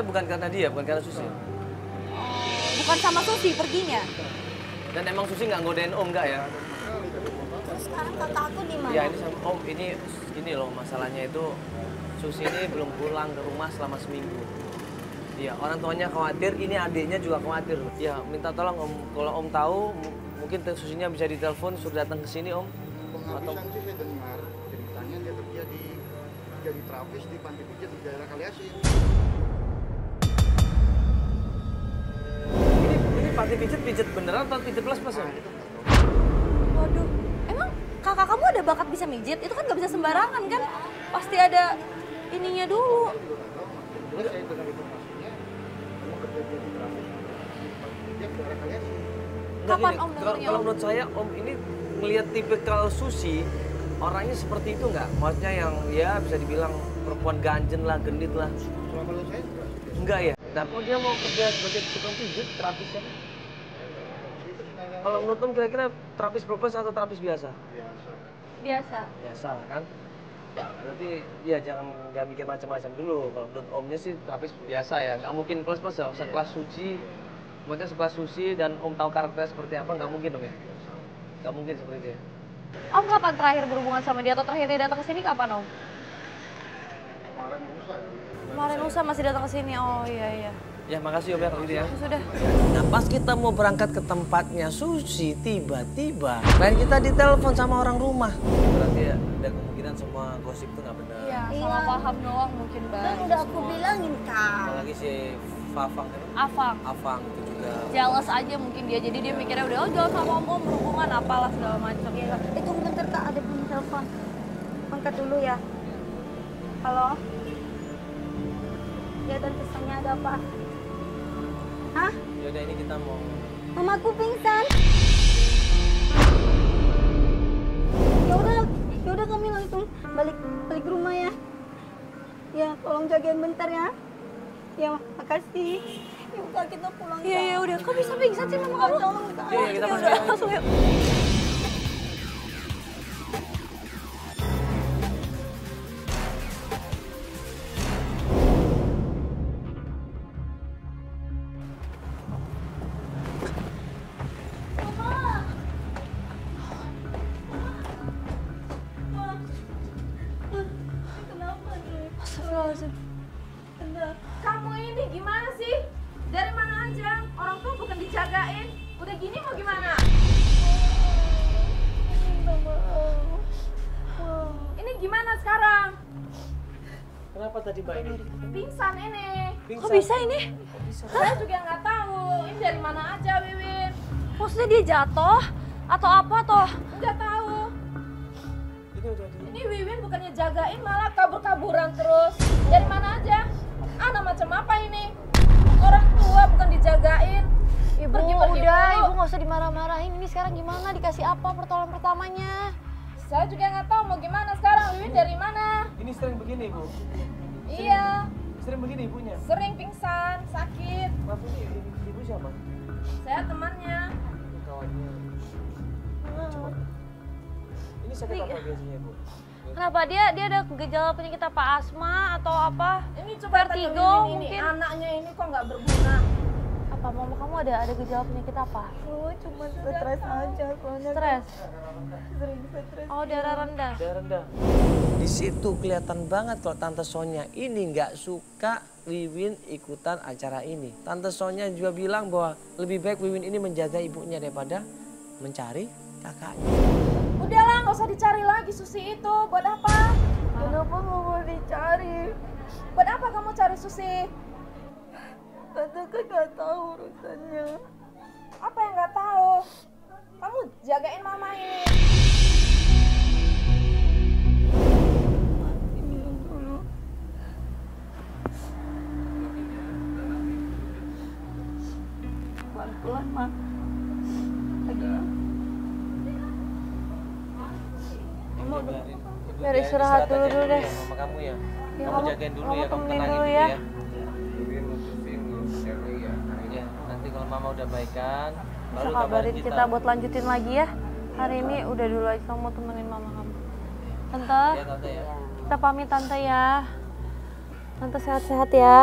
Speaker 1: bukan karena dia, bukan karena Susi.
Speaker 2: Bukan sama Susi perginya.
Speaker 1: Dan emang Susi nggak godain Om nggak ya?
Speaker 5: Terus sekarang kakak aku di mana?
Speaker 1: Ya ini sama Om, ini loh masalahnya itu Susi ini belum pulang ke rumah selama seminggu. Iya, orang tuanya khawatir, ini adiknya juga khawatir. Ya, minta tolong Om, kalau Om tahu mungkin Susinya bisa ditelepon suruh datang ke sini Om.
Speaker 6: Penghabisan sih saya dengar ceritanya dia kerja jadi terapis di panti pijat di daerah Kaliasin.
Speaker 1: Ini panti pijat beneran atau pijat plus Om?
Speaker 2: Waduh, emang kakak kamu ada bakat bisa mijit? Itu kan gak bisa sembarangan kan? Pasti ada ininya dulu.
Speaker 6: Terus saya dengar informasinya kamu kerja jadi terapis di panti pijat di daerah Kaliasin.
Speaker 1: Enggak,
Speaker 2: Kapan
Speaker 1: gini,
Speaker 2: Om dengernya,
Speaker 1: kalau
Speaker 2: Om?
Speaker 1: menurut saya Om ini ngelihat tipikal Susi orangnya seperti itu nggak? Maksudnya yang ya bisa dibilang perempuan ganjen lah, genit lah.
Speaker 6: Kalau menurut saya enggak.
Speaker 1: Enggak ya? Nah, kalau dia mau kerja sebagai tukang pijat, terapisnya? Kalau menurut Om kira-kira terapis profes atau terapis biasa?
Speaker 6: Biasa.
Speaker 2: Biasa.
Speaker 1: Biasa kan? Berarti ya jangan nggak mikir macam-macam dulu. Kalau menurut Omnya sih terapis biasa ya, nggak mungkin plus ya. Sekelas Suci, maksudnya sekelas Susi dan Om tahu karakternya seperti apa, nggak mungkin Om ya? Nggak mungkin seperti itu ya?
Speaker 2: Om kapan terakhir berhubungan sama dia atau terakhir dia datang ke sini kapan Om?
Speaker 6: Kemarin lusa.
Speaker 2: Kemarin lusa masih datang ke sini. Oh iya.
Speaker 1: Ya makasih Om ya kalau gitu ya.
Speaker 2: Sudah.
Speaker 1: Nah pas kita mau berangkat ke tempatnya Susi, tiba-tiba klien kita ditelepon sama orang rumah. Berarti ya ada kemungkinan semua gosip itu nggak benar.
Speaker 2: Iya, salah paham doang mungkin
Speaker 5: Kan
Speaker 2: Bang.
Speaker 5: udah aku bilangin kan.
Speaker 1: Apalagi si Fafang kan?
Speaker 2: Afang.
Speaker 1: Itu juga.
Speaker 2: Jealous aja mungkin dia, jadi dia mikirnya udah jangan sama om berhubungan apalah segala macam.
Speaker 5: Iya. Tunggu bentar kak, ada bunyi telepon. Angkat dulu ya. Halo. Ya tante Sonia ada apa? Hah?
Speaker 1: Yaudah ini kita mau.
Speaker 5: Mamaku pingsan. Ya udah kami langsung balik ke rumah ya. Ya, tolong jagain bentar ya. Ya, makasih. Yuk Kak, kita pulang.
Speaker 2: Iya udah, kok bisa pingsan sih mama kamu?
Speaker 5: Tolong Kak.
Speaker 1: Iya, kita
Speaker 2: Ya
Speaker 1: pergi.
Speaker 2: udah langsung yuk. Kamu ini gimana sih? Dari mana aja? Orang tua bukan dijagain. Udah gini mau gimana? Ini gimana sekarang?
Speaker 1: Kenapa tadi Mbak ini?
Speaker 2: Pingsan ini.
Speaker 1: Pingsan.
Speaker 2: Kok bisa ini? Saya juga nggak tahu. Ini dari mana aja, Wiwin? Maksudnya dia jatuh atau apa toh? Nggak tahu. Ini Wiwin bukannya jagain malah kabur-kaburan terus. Dari mana aja? Anak macam apa ini? Orang tua bukan dijagain.
Speaker 7: Ibu,
Speaker 2: Pergi-pergi
Speaker 7: udah,
Speaker 2: mulu.
Speaker 7: ibu nggak usah dimarah-marahin. Ini sekarang gimana? Dikasih apa pertolongan pertamanya?
Speaker 2: Saya juga nggak tahu mau gimana sekarang. Wiwin dari mana?
Speaker 1: Ini sering begini Bu?
Speaker 2: Iya,
Speaker 1: Sering begini ibunya?
Speaker 2: sering pingsan, sakit.
Speaker 1: Maaf ini ibu siapa?
Speaker 2: Saya temannya.
Speaker 1: Kawannya. Ini sakit apa biasanya Bu?
Speaker 7: Kenapa dia ada gejala penyakit apa? Asma atau apa?
Speaker 2: Ini coba tanya
Speaker 7: Vertigo
Speaker 2: Wiwin ini.
Speaker 7: mungkin.
Speaker 2: Anaknya ini kok nggak berguna.
Speaker 7: Apa mama kamu ada gejala penyakit apa?
Speaker 3: Oh, cuma stres aja soalnya.
Speaker 7: Stres?
Speaker 3: Sering stres.
Speaker 7: Oh, darah rendah.
Speaker 1: Darah rendah. Di situ kelihatan banget kalau Tante Sonya ini nggak suka Wiwin ikutan acara ini. Tante Sonya juga bilang bahwa lebih baik Wiwin ini menjaga ibunya daripada mencari kakaknya.
Speaker 2: Udahlah, nggak usah dicari lagi Susi itu. Buat apa?
Speaker 3: Kenapa nggak mau dicari?
Speaker 2: Buat apa kamu cari Susi?
Speaker 3: Tante kan nggak tahu urusannya.
Speaker 2: Apa yang nggak tahu? Kamu jagain mama ini.
Speaker 3: Minum dulu. Pelan-pelan, Ma. Lagi.
Speaker 7: Biar istirahat dulu deh.
Speaker 1: Mama kamu ya.
Speaker 7: Ya,
Speaker 1: Kamu jagain dulu ya, kamu
Speaker 7: temenin
Speaker 1: tenangin
Speaker 7: dulu
Speaker 1: dulu
Speaker 7: ya.
Speaker 1: ya. Ya, nanti kalau mama udah baikan,
Speaker 7: Bisa
Speaker 1: baru
Speaker 7: kabarin kita buat lanjutin lagi ya. Hari ini udah dulu aja kamu temenin mama kamu. Tante,
Speaker 1: Ya Tante ya.
Speaker 7: kita pamit Tante ya. Tante sehat-sehat ya.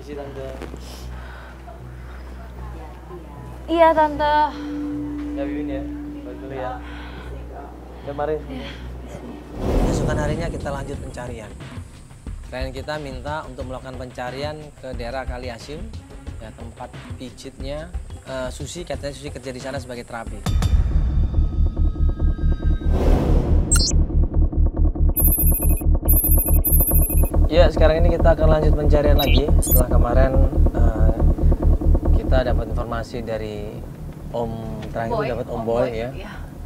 Speaker 1: Isi Tante.
Speaker 7: Iya Tante.
Speaker 1: Ya Wiwin ya, balik dulu ya. Ya mari. Keesokan harinya kita lanjut pencarian. Klien kita minta untuk melakukan pencarian ke daerah Kaliasin, ya tempat pijitnya Susi, katanya Susi kerja di sana sebagai terapi. Ya, sekarang ini kita akan lanjut pencarian lagi. Setelah kemarin kita dapat informasi dari Om terakhir itu dapat Om Boy ya,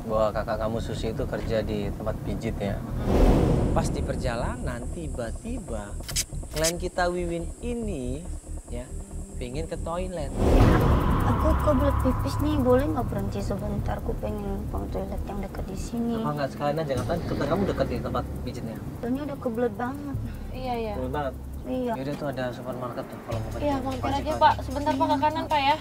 Speaker 1: bahwa kakak kamu Susi itu kerja di tempat pijit ya. Pas di perjalanan tiba-tiba klien kita Wiwin ini ya pengen ke toilet.
Speaker 5: Aku kebelet pipis nih, boleh nggak berhenti sebentar? Aku pengen numpang toilet yang dekat di sini.
Speaker 1: Apa nggak sekalian aja, kan kamu dekat di tempat pijitnya?
Speaker 5: Soalnya udah kebelet banget.
Speaker 7: Iya.
Speaker 1: Betul banget.
Speaker 5: Iya.
Speaker 1: Yaudah tuh ada supermarket tuh kalau mau
Speaker 7: Iya, mampir aja Pak. Sebentar Pak ke kanan Pak ya.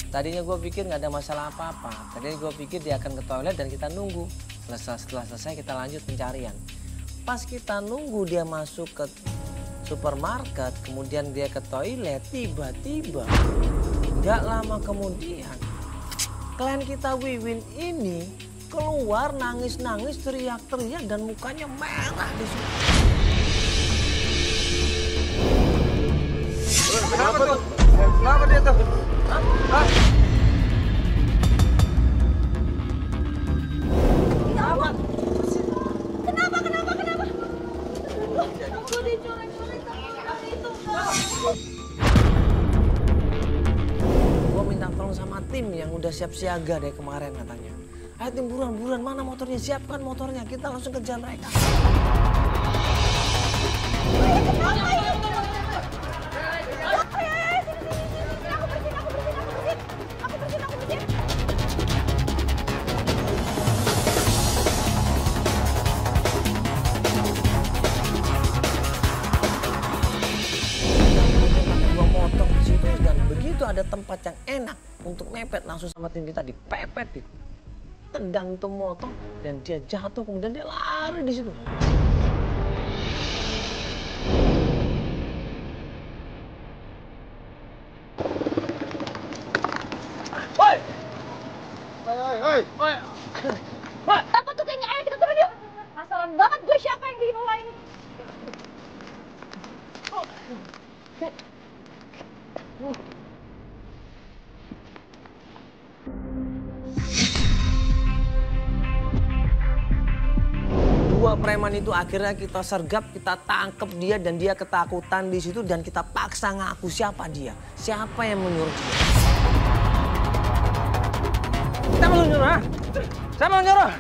Speaker 1: Tadinya gue pikir nggak ada masalah apa-apa. Tadinya gue pikir dia akan ke toilet dan kita nunggu. Setelah selesai kita lanjut pencarian. Pas kita nunggu dia masuk ke supermarket, kemudian dia ke toilet, tiba-tiba nggak lama kemudian klien kita Wiwin ini keluar nangis-nangis, teriak-teriak dan mukanya merah di situ.
Speaker 6: Kenapa tuh? Kenapa dia tuh? Hah?
Speaker 1: Gue minta tolong sama tim yang udah siap siaga dari kemarin katanya. Ayo tim buruan, mana motornya? Siapkan motornya, kita langsung kejar mereka. Dua motor di situ dan begitu ada tempat yang enak untuk mepet langsung sama tim kita dipepet, tendang tuh motor dan dia jatuh kemudian dia lari di situ. Woi!
Speaker 6: Hei!
Speaker 7: Apa tuh kayaknya? Ayo kita turun yuk. Masalah banget gue siapa yang dinulain.
Speaker 1: Dua preman itu akhirnya kita sergap, kita tangkap dia dan dia ketakutan di situ dan kita paksa ngaku siapa dia, siapa yang menyuruh dia. Siapa lu nyuruh, ha? Siapa yang nyuruh?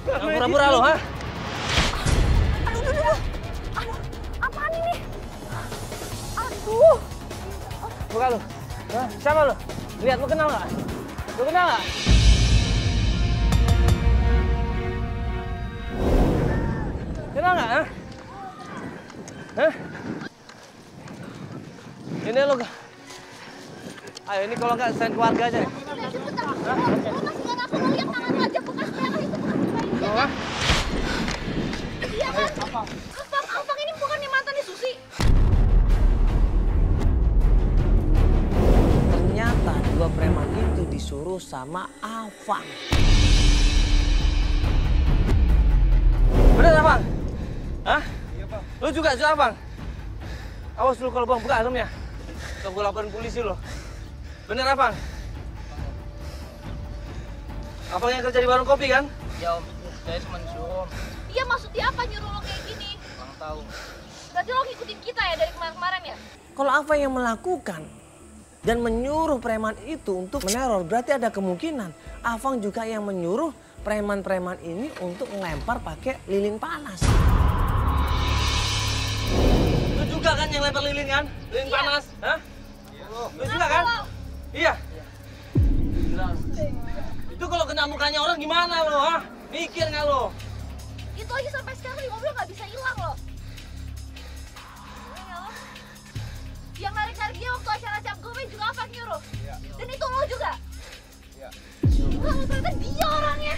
Speaker 1: Pura-pura lo, ha?
Speaker 2: Aduh. Apaan ini? Aduh.
Speaker 1: Buka lu. Hah? Siapa lu? Lihat, lu kenal nggak? Lu kenal nggak? Kenal nggak? Hah? Hah? Ini lu. Ayo, ini kalau nggak selain keluarga aja.
Speaker 2: Lo masih nggak ngaku mau lihat tangan aja bekas merah itu bukan dia.
Speaker 1: Apa?
Speaker 2: Iya kan? Abang ini bukannya mantannya Susi?
Speaker 1: Ternyata dua preman itu disuruh sama Afang. Bener, Abang? Hah? Iya, Bang. Lu juga suka, Abang? Awas lu kalau Bang buka helmnya. Tunggu laporan polisi lo. Bener, Abang? Abang yang kerja di warung kopi, kan?
Speaker 4: Ya Om, saya cuma disuruh Om.
Speaker 2: Iya maksudnya apa nyuruh lo kayak gini?
Speaker 4: Kurang tahu.
Speaker 2: Berarti lo ngikutin kita ya dari kemarin-kemarin ya?
Speaker 1: Kalau Afang yang melakukan dan menyuruh preman itu untuk meneror, berarti ada kemungkinan Afang juga yang menyuruh preman-preman ini untuk melempar pakai lilin panas. Lu juga kan yang lempar lilin kan? Lilin panas, hah? Lu juga kan? Iya. Itu kalau kena mukanya orang gimana lo, ha? Mikir nggak lo?
Speaker 2: Itu aja sampai sekarang di mobil nggak bisa hilang loh. Yang narik-narik dia waktu acara cap gome juga apa nyuruh? Iya. Dan itu lo juga? Iya. Wah, ternyata dia orangnya.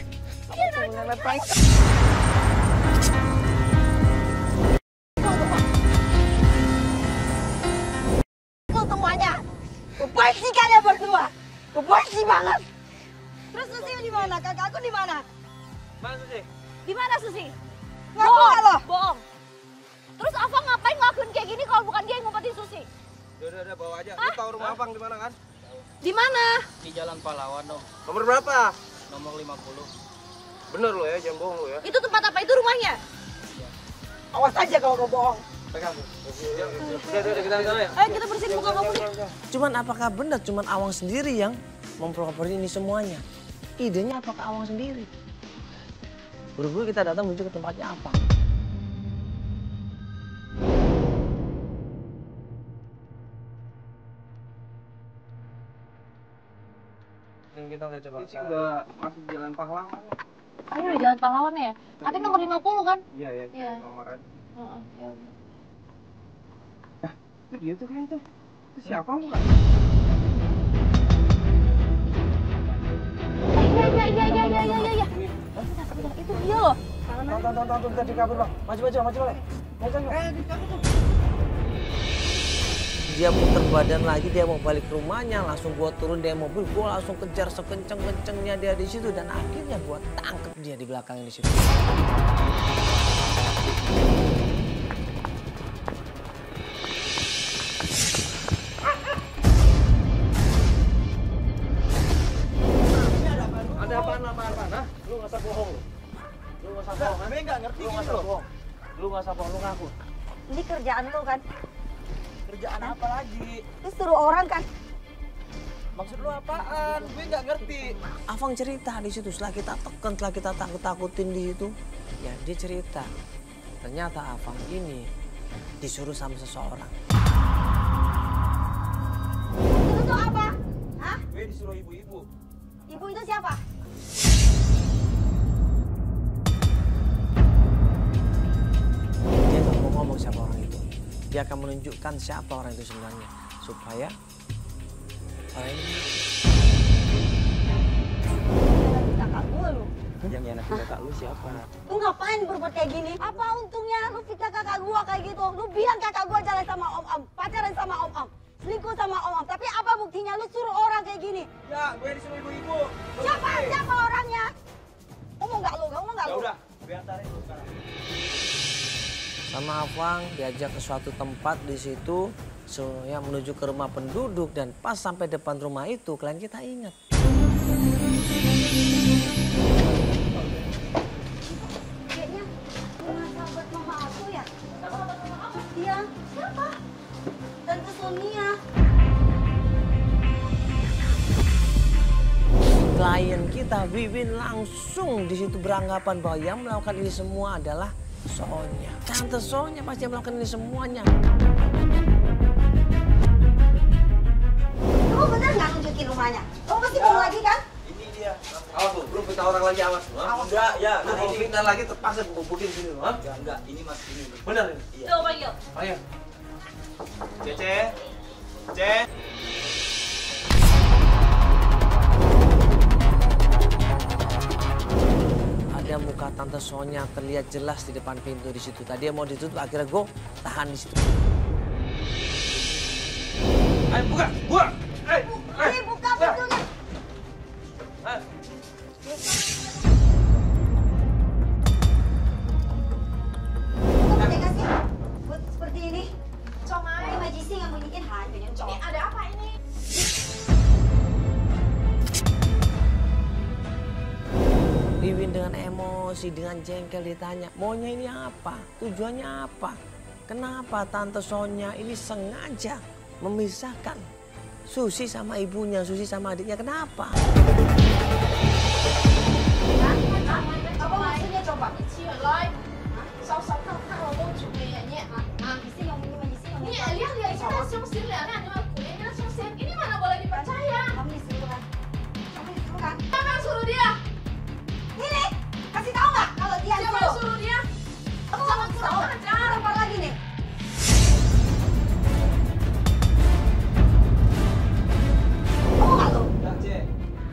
Speaker 2: Dia narik-narik.
Speaker 3: Itu semuanya. Benci kalian berdua. Benci banget. Terus Susi di mana? Kakakku di mana?
Speaker 1: Mana sih?
Speaker 2: Di mana Susi?
Speaker 3: Ngaku nggak lo?
Speaker 2: Bohong. Terus Afang ngapain ngelakuin kayak gini kalau bukan dia yang ngumpetin Susi?
Speaker 4: Udah, bawa aja. Lu tahu rumah Abang di mana kan?
Speaker 2: Di mana?
Speaker 4: Di Jalan Pahlawan Om.
Speaker 1: Nomor berapa?
Speaker 4: Nomor 50.
Speaker 1: Bener lo ya, jangan bohong lo ya.
Speaker 2: Itu tempat apa? Itu rumahnya?
Speaker 3: Awas aja kalau kau bohong.
Speaker 1: Pegang. Udah, kita sana ya.
Speaker 2: Ayo kita bersihin muka kamu nih.
Speaker 1: Cuman apakah benar cuman Awang sendiri yang memprovokasi ini semuanya? Idenya apakah Awang sendiri? Buru-buru kita datang menuju ke tempatnya apa? Yang kita udah coba.
Speaker 4: Ini udah masuk Jalan Pahlawan.
Speaker 2: Ayo di Jalan Pahlawan ya? Tapi nomor 50 kan?
Speaker 4: Iya.
Speaker 2: Iya.
Speaker 4: Nomor aja.
Speaker 2: Ya.
Speaker 4: Itu dia tuh kayaknya tuh. Itu siapa bukan?
Speaker 2: Iya. Itu dia loh.
Speaker 1: Tonton, tadi kabur bang. Maju boleh. Dia puter badan lagi, dia mau balik ke rumahnya, langsung gua turun dari mobil, gua langsung kejar sekenceng-kencengnya dia di situ dan akhirnya gua tangkep dia di belakang di situ. Ada apaan? Hah? Lu nggak usah bohong lu. Lu nggak usah bohong.
Speaker 4: Gue nggak ngerti gitu loh.
Speaker 1: Lu nggak usah bohong, lu ngaku.
Speaker 3: Ini kerjaan lo kan?
Speaker 4: Kerjaan apa lagi?
Speaker 3: Lu suruh orang kan?
Speaker 4: Maksud lu apaan? Gue nggak ngerti.
Speaker 1: Afang cerita di situ setelah kita tekan, setelah kita takut-takutin di situ, ya dia cerita. Ternyata Afang ini disuruh sama seseorang.
Speaker 3: Itu tuh apa? Hah?
Speaker 4: Gue disuruh ibu-ibu.
Speaker 3: Ibu itu siapa?
Speaker 1: Dia nggak mau ngomong siapa orang itu. Dia akan menunjukkan siapa orang itu sebenarnya. Supaya orang ini...
Speaker 3: Kakak gue lu.
Speaker 1: Yang enak kakak lu siapa?
Speaker 3: Lu ngapain berbuat kayak gini? Apa untungnya lu fitnah kakak gua kayak gitu? Lu bilang kakak gua jalan sama om-om, pacaran sama om-om, selingkuh sama om-om. Tapi apa buktinya lu suruh orang kayak gini?
Speaker 4: Ya, gue disuruh ibu-ibu.
Speaker 3: Siapa orangnya? Ngomong nggak lu?
Speaker 4: Ya udah, gue antarin lu sekarang.
Speaker 1: sama Afang diajak ke suatu tempat di situ, ya menuju ke rumah penduduk, dan pas sampai depan rumah itu klien kita ingat.
Speaker 5: Kayaknya rumah sahabat mama aku ya. Sahabat mama aku? Iya. Siapa? Tante Sonia.
Speaker 1: Klien kita Wiwin langsung di situ beranggapan bahwa yang melakukan ini semua adalah Sonia. Tante Sonia pasti yang melakukan ini semuanya.
Speaker 5: Kamu benar nggak nunjukin rumahnya? Kamu pasti bohong lagi kan?
Speaker 4: Ini dia. Awas tuh, belum kita orang lagi awas. Enggak, ya.
Speaker 1: Nah, kalau fitnah lagi terpaksa bubukin sini, ha?
Speaker 4: Enggak, ini Mas ini.
Speaker 1: Benar ini?
Speaker 4: Iya.
Speaker 2: Tuh, panggil.
Speaker 1: Ayo.
Speaker 4: Cece. Ce.
Speaker 1: Ada muka Tante Sonia terlihat jelas di depan pintu di situ. Tadi mau ditutup, akhirnya gue tahan di situ.
Speaker 4: Ayo buka, buka.
Speaker 5: Buka pintunya. Kamu tega sih buat seperti ini?
Speaker 2: Comai.
Speaker 5: Ini Majisi nggak bunyiin hantunya
Speaker 2: Ini ada apa ini?
Speaker 1: Wiwin dengan emosi, dengan jengkel ditanya, maunya ini apa? Tujuannya apa? Kenapa Tante Sonia ini sengaja memisahkan Susi sama ibunya, Susi sama adiknya? Kenapa?
Speaker 5: Apa maksudnya coba? Majisi yang bunyi Majisi yang
Speaker 2: Ini mana boleh dipercaya?
Speaker 5: Kamu disuruh kan? Kamu disuruh kan?
Speaker 2: Siapa yang suruh dia?
Speaker 5: Ini kasih tahu nggak kalau dia
Speaker 2: Siapa yang suruh dia?
Speaker 5: Kamu nggak tahu? Apa lagi nih? Kamu nggak tahu?
Speaker 4: Enggak, Ce.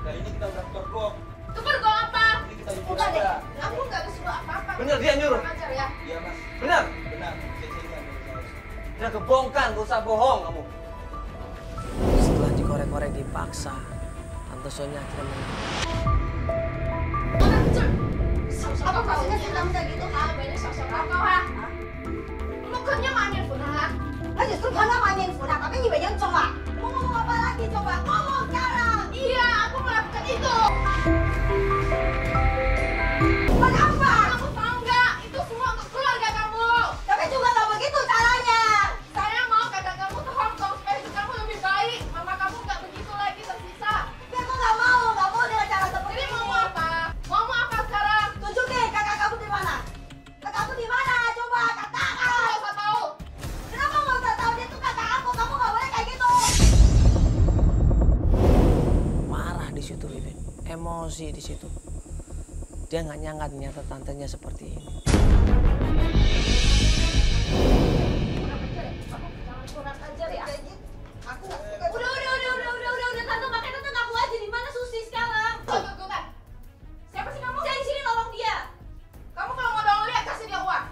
Speaker 4: Kali ini kita udah pergok.
Speaker 2: Kepergok apa?
Speaker 4: Ini kita ikut
Speaker 5: Bukan deh.
Speaker 4: aja.
Speaker 2: Aku nggak disuruh apa-apa.
Speaker 1: Bener dia nyuruh?
Speaker 2: Ajar ya.
Speaker 4: Iya, Mas.
Speaker 1: Benar?
Speaker 4: Benar. Cece ini yang harus.
Speaker 1: Udah kebongkar, gak usah bohong kamu. Setelah dikorek-korek dipaksa, Tante Sonia akhirnya menang.
Speaker 5: Apa maksudnya sih kamu kayak gitu?
Speaker 2: Ah, banyak sosok kau ha. Bukannya main phone ha?
Speaker 5: Nah justru karena mainin phone, tapi ini banyak coba. Mau ngomong apa lagi coba? Ngomong sekarang.
Speaker 2: Iya, aku melakukan itu.
Speaker 5: Buat apa?
Speaker 2: Kamu tahu nggak? Itu semua untuk keluarga kamu.
Speaker 5: Tapi juga nggak begitu caranya.
Speaker 2: Saya mau kakak kamu ke Hong Kong supaya hidup kamu lebih baik. Mama kamu nggak begitu lagi tersisa.
Speaker 5: Tapi aku nggak mau dengan cara seperti
Speaker 2: Jadi
Speaker 5: ini.
Speaker 2: mau apa? Mau apa sekarang?
Speaker 5: Tunjukin kakak kamu di mana? Kakak kamu di mana? Coba katakan.
Speaker 2: Nggak usah tahu.
Speaker 5: Kenapa nggak usah tahu dia tuh kakak aku? Kamu nggak boleh kayak gitu.
Speaker 1: Marah di situ Wiwin, emosi di situ. Dia nggak nyangka ternyata tantenya seperti ini.
Speaker 2: Jangan kurang ajar ya.
Speaker 5: Aku nggak suka.
Speaker 2: Udah. Tante makanya tante ngaku aja di mana Susi sekarang. Tunggu. Siapa sih kamu? Saya di sini nolong dia. Kamu kalau mau nolong dia kasih dia uang.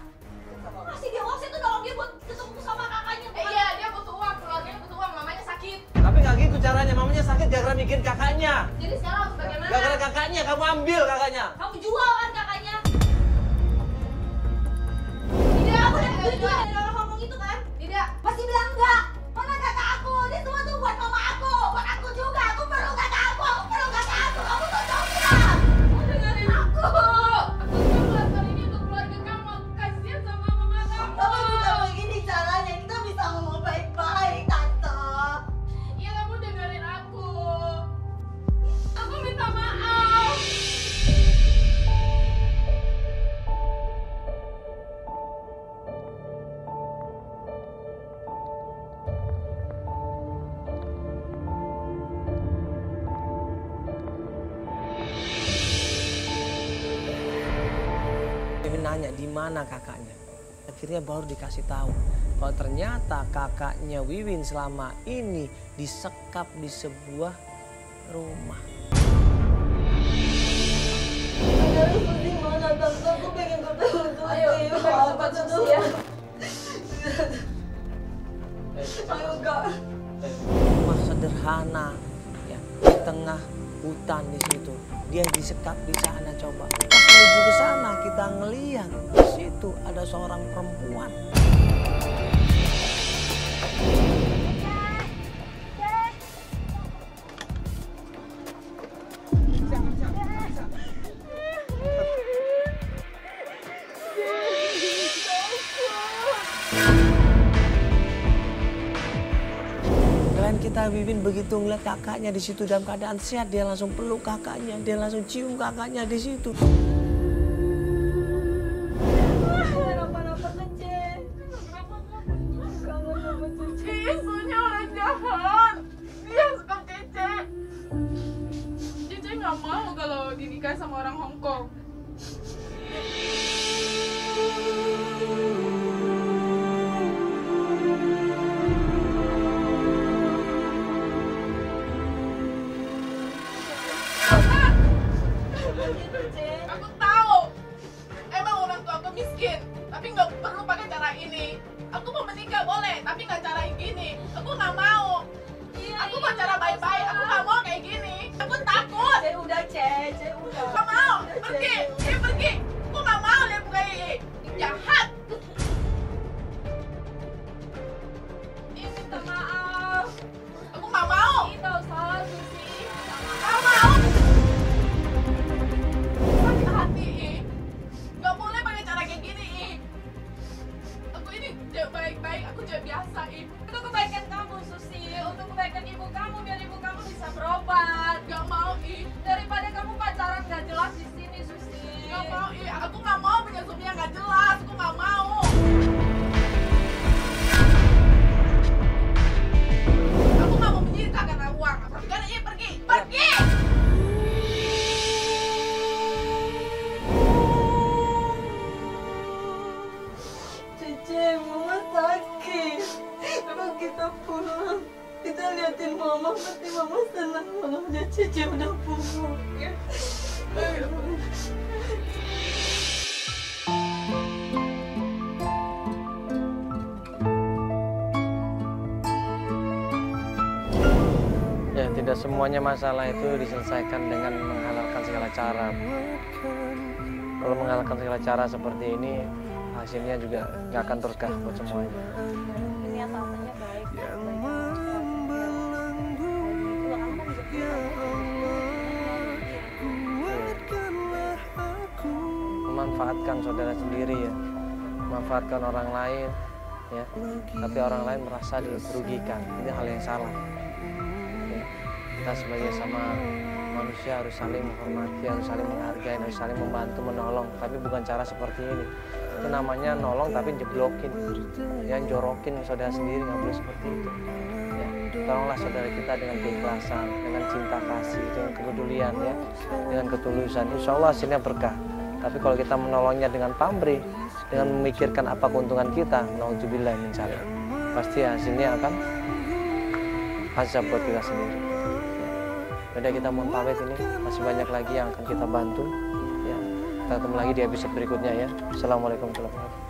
Speaker 2: Kasih dia uang, saya tuh nolong dia buat ketemu sama kakaknya. Iya, dia butuh uang, keluarganya butuh uang, mamanya sakit.
Speaker 1: Tapi nggak gitu caranya, mamanya sakit gara-gara mikirin kakaknya.
Speaker 2: Jadi sekarang harus bagaimana?
Speaker 1: Gara-gara kakaknya, kamu ambil kakaknya.
Speaker 2: Kamu jual kan kakaknya? Tidak, aku udah kejujuran dari orang ngomong itu kan? Tidak.
Speaker 5: Masih bilang enggak. Mana kakak aku? Dia semua tuh buat mama aku, buat aku juga. Aku perlu kakak aku. Kamu tuh coba.
Speaker 2: Kamu dengerin aku. Aku cuma melakukan ini untuk keluarga kamu. Aku kasihan sama mama kamu.
Speaker 5: Kamu juga begini caranya. Kita bisa ngomong baik-baik, Tante.
Speaker 2: Iya, kamu dengerin aku. Aku minta maaf.
Speaker 1: Wiwin nanya di mana kakaknya. Akhirnya baru dikasih tahu kalau ternyata kakaknya Wiwin selama ini disekap di sebuah rumah.
Speaker 3: Dari Susi mana tante? Aku pengen ketemu Susi.
Speaker 2: Ayo, kita ke tempat Susi ya.
Speaker 3: Ayo kak.
Speaker 1: Rumah sederhana ya, di tengah hutan di situ. Dia disekap di sana coba. Pas menuju ke sana kita ngeliat di situ
Speaker 8: situ ada seorang perempuan. Kita Wiwin begitu ngeliat kakaknya di situ dalam keadaan sehat, dia langsung peluk kakaknya, dia langsung cium kakaknya di situ.
Speaker 3: Kenapa Cece? Kangen sama Cece. Isunya orang jahat. Dia suka Cece. Cece nggak mau kalau dinikah sama orang Hong Kong. Aku tahu, emang orang tua aku miskin, tapi nggak perlu pakai cara ini. Aku mau menikah boleh, tapi nggak cara yang gini. Aku nggak mau. Aku mau cara baik-baik. Aku nggak mau kayak gini. Aku takut. Udah, udah. Nggak mau. Pergi, pergi. Aku nggak mau lihat muka ini. Jahat. Ini minta maaf. Aku nggak mau. Ini nggak usah, Susi. Nggak mau. Nggak boleh pakai cara kayak gini, aku ini baik-baik, aku cewek biasa, untuk kebaikan kamu, Susi, untuk kebaikan ibu kamu, biar ibu kamu bisa berobat. Gak mau, daripada kamu pacaran gak jelas di sini, Susi. Gak mau, aku gak mau punya suami yang gak jelas, aku gak mau. Aku gak mau menikah karena uang, karena pergi, pergi. Mama sakit. Kalau kita pulang, kita liatin Mama, pasti Mama senang kalau udah Cece udah pulang. Ya.
Speaker 1: Ya, tidak semuanya masalah itu diselesaikan dengan menghalalkan segala cara. Kalau menghalalkan segala cara seperti ini, hasilnya juga nggak akan berkah buat semuanya.
Speaker 7: Ini asalnya baik.
Speaker 1: Memanfaatkan saudara sendiri ya, memanfaatkan orang lain ya, tapi orang lain merasa dirugikan, ini hal yang salah ya. Kita sebagai sama manusia harus saling menghormati, harus saling menghargai, harus saling membantu, menolong, tapi bukan cara seperti ini. Itu namanya nolong tapi jeblokin ya, jorokin saudara sendiri, nggak boleh seperti itu ya. Tolonglah saudara kita dengan keikhlasan, dengan cinta kasih, dengan kepedulian ya, dengan ketulusan, insya Allah hasilnya berkah. Tapi kalau kita menolongnya dengan pamrih, dengan memikirkan apa keuntungan kita, naudzubillah min dzalik, pasti hasilnya akan azab buat kita sendiri. Udah, kita mohon pamit, ini masih banyak lagi yang akan kita bantu ya. Kita ketemu lagi di episode berikutnya ya. Assalamualaikum warahmatullahi wabarakatuh.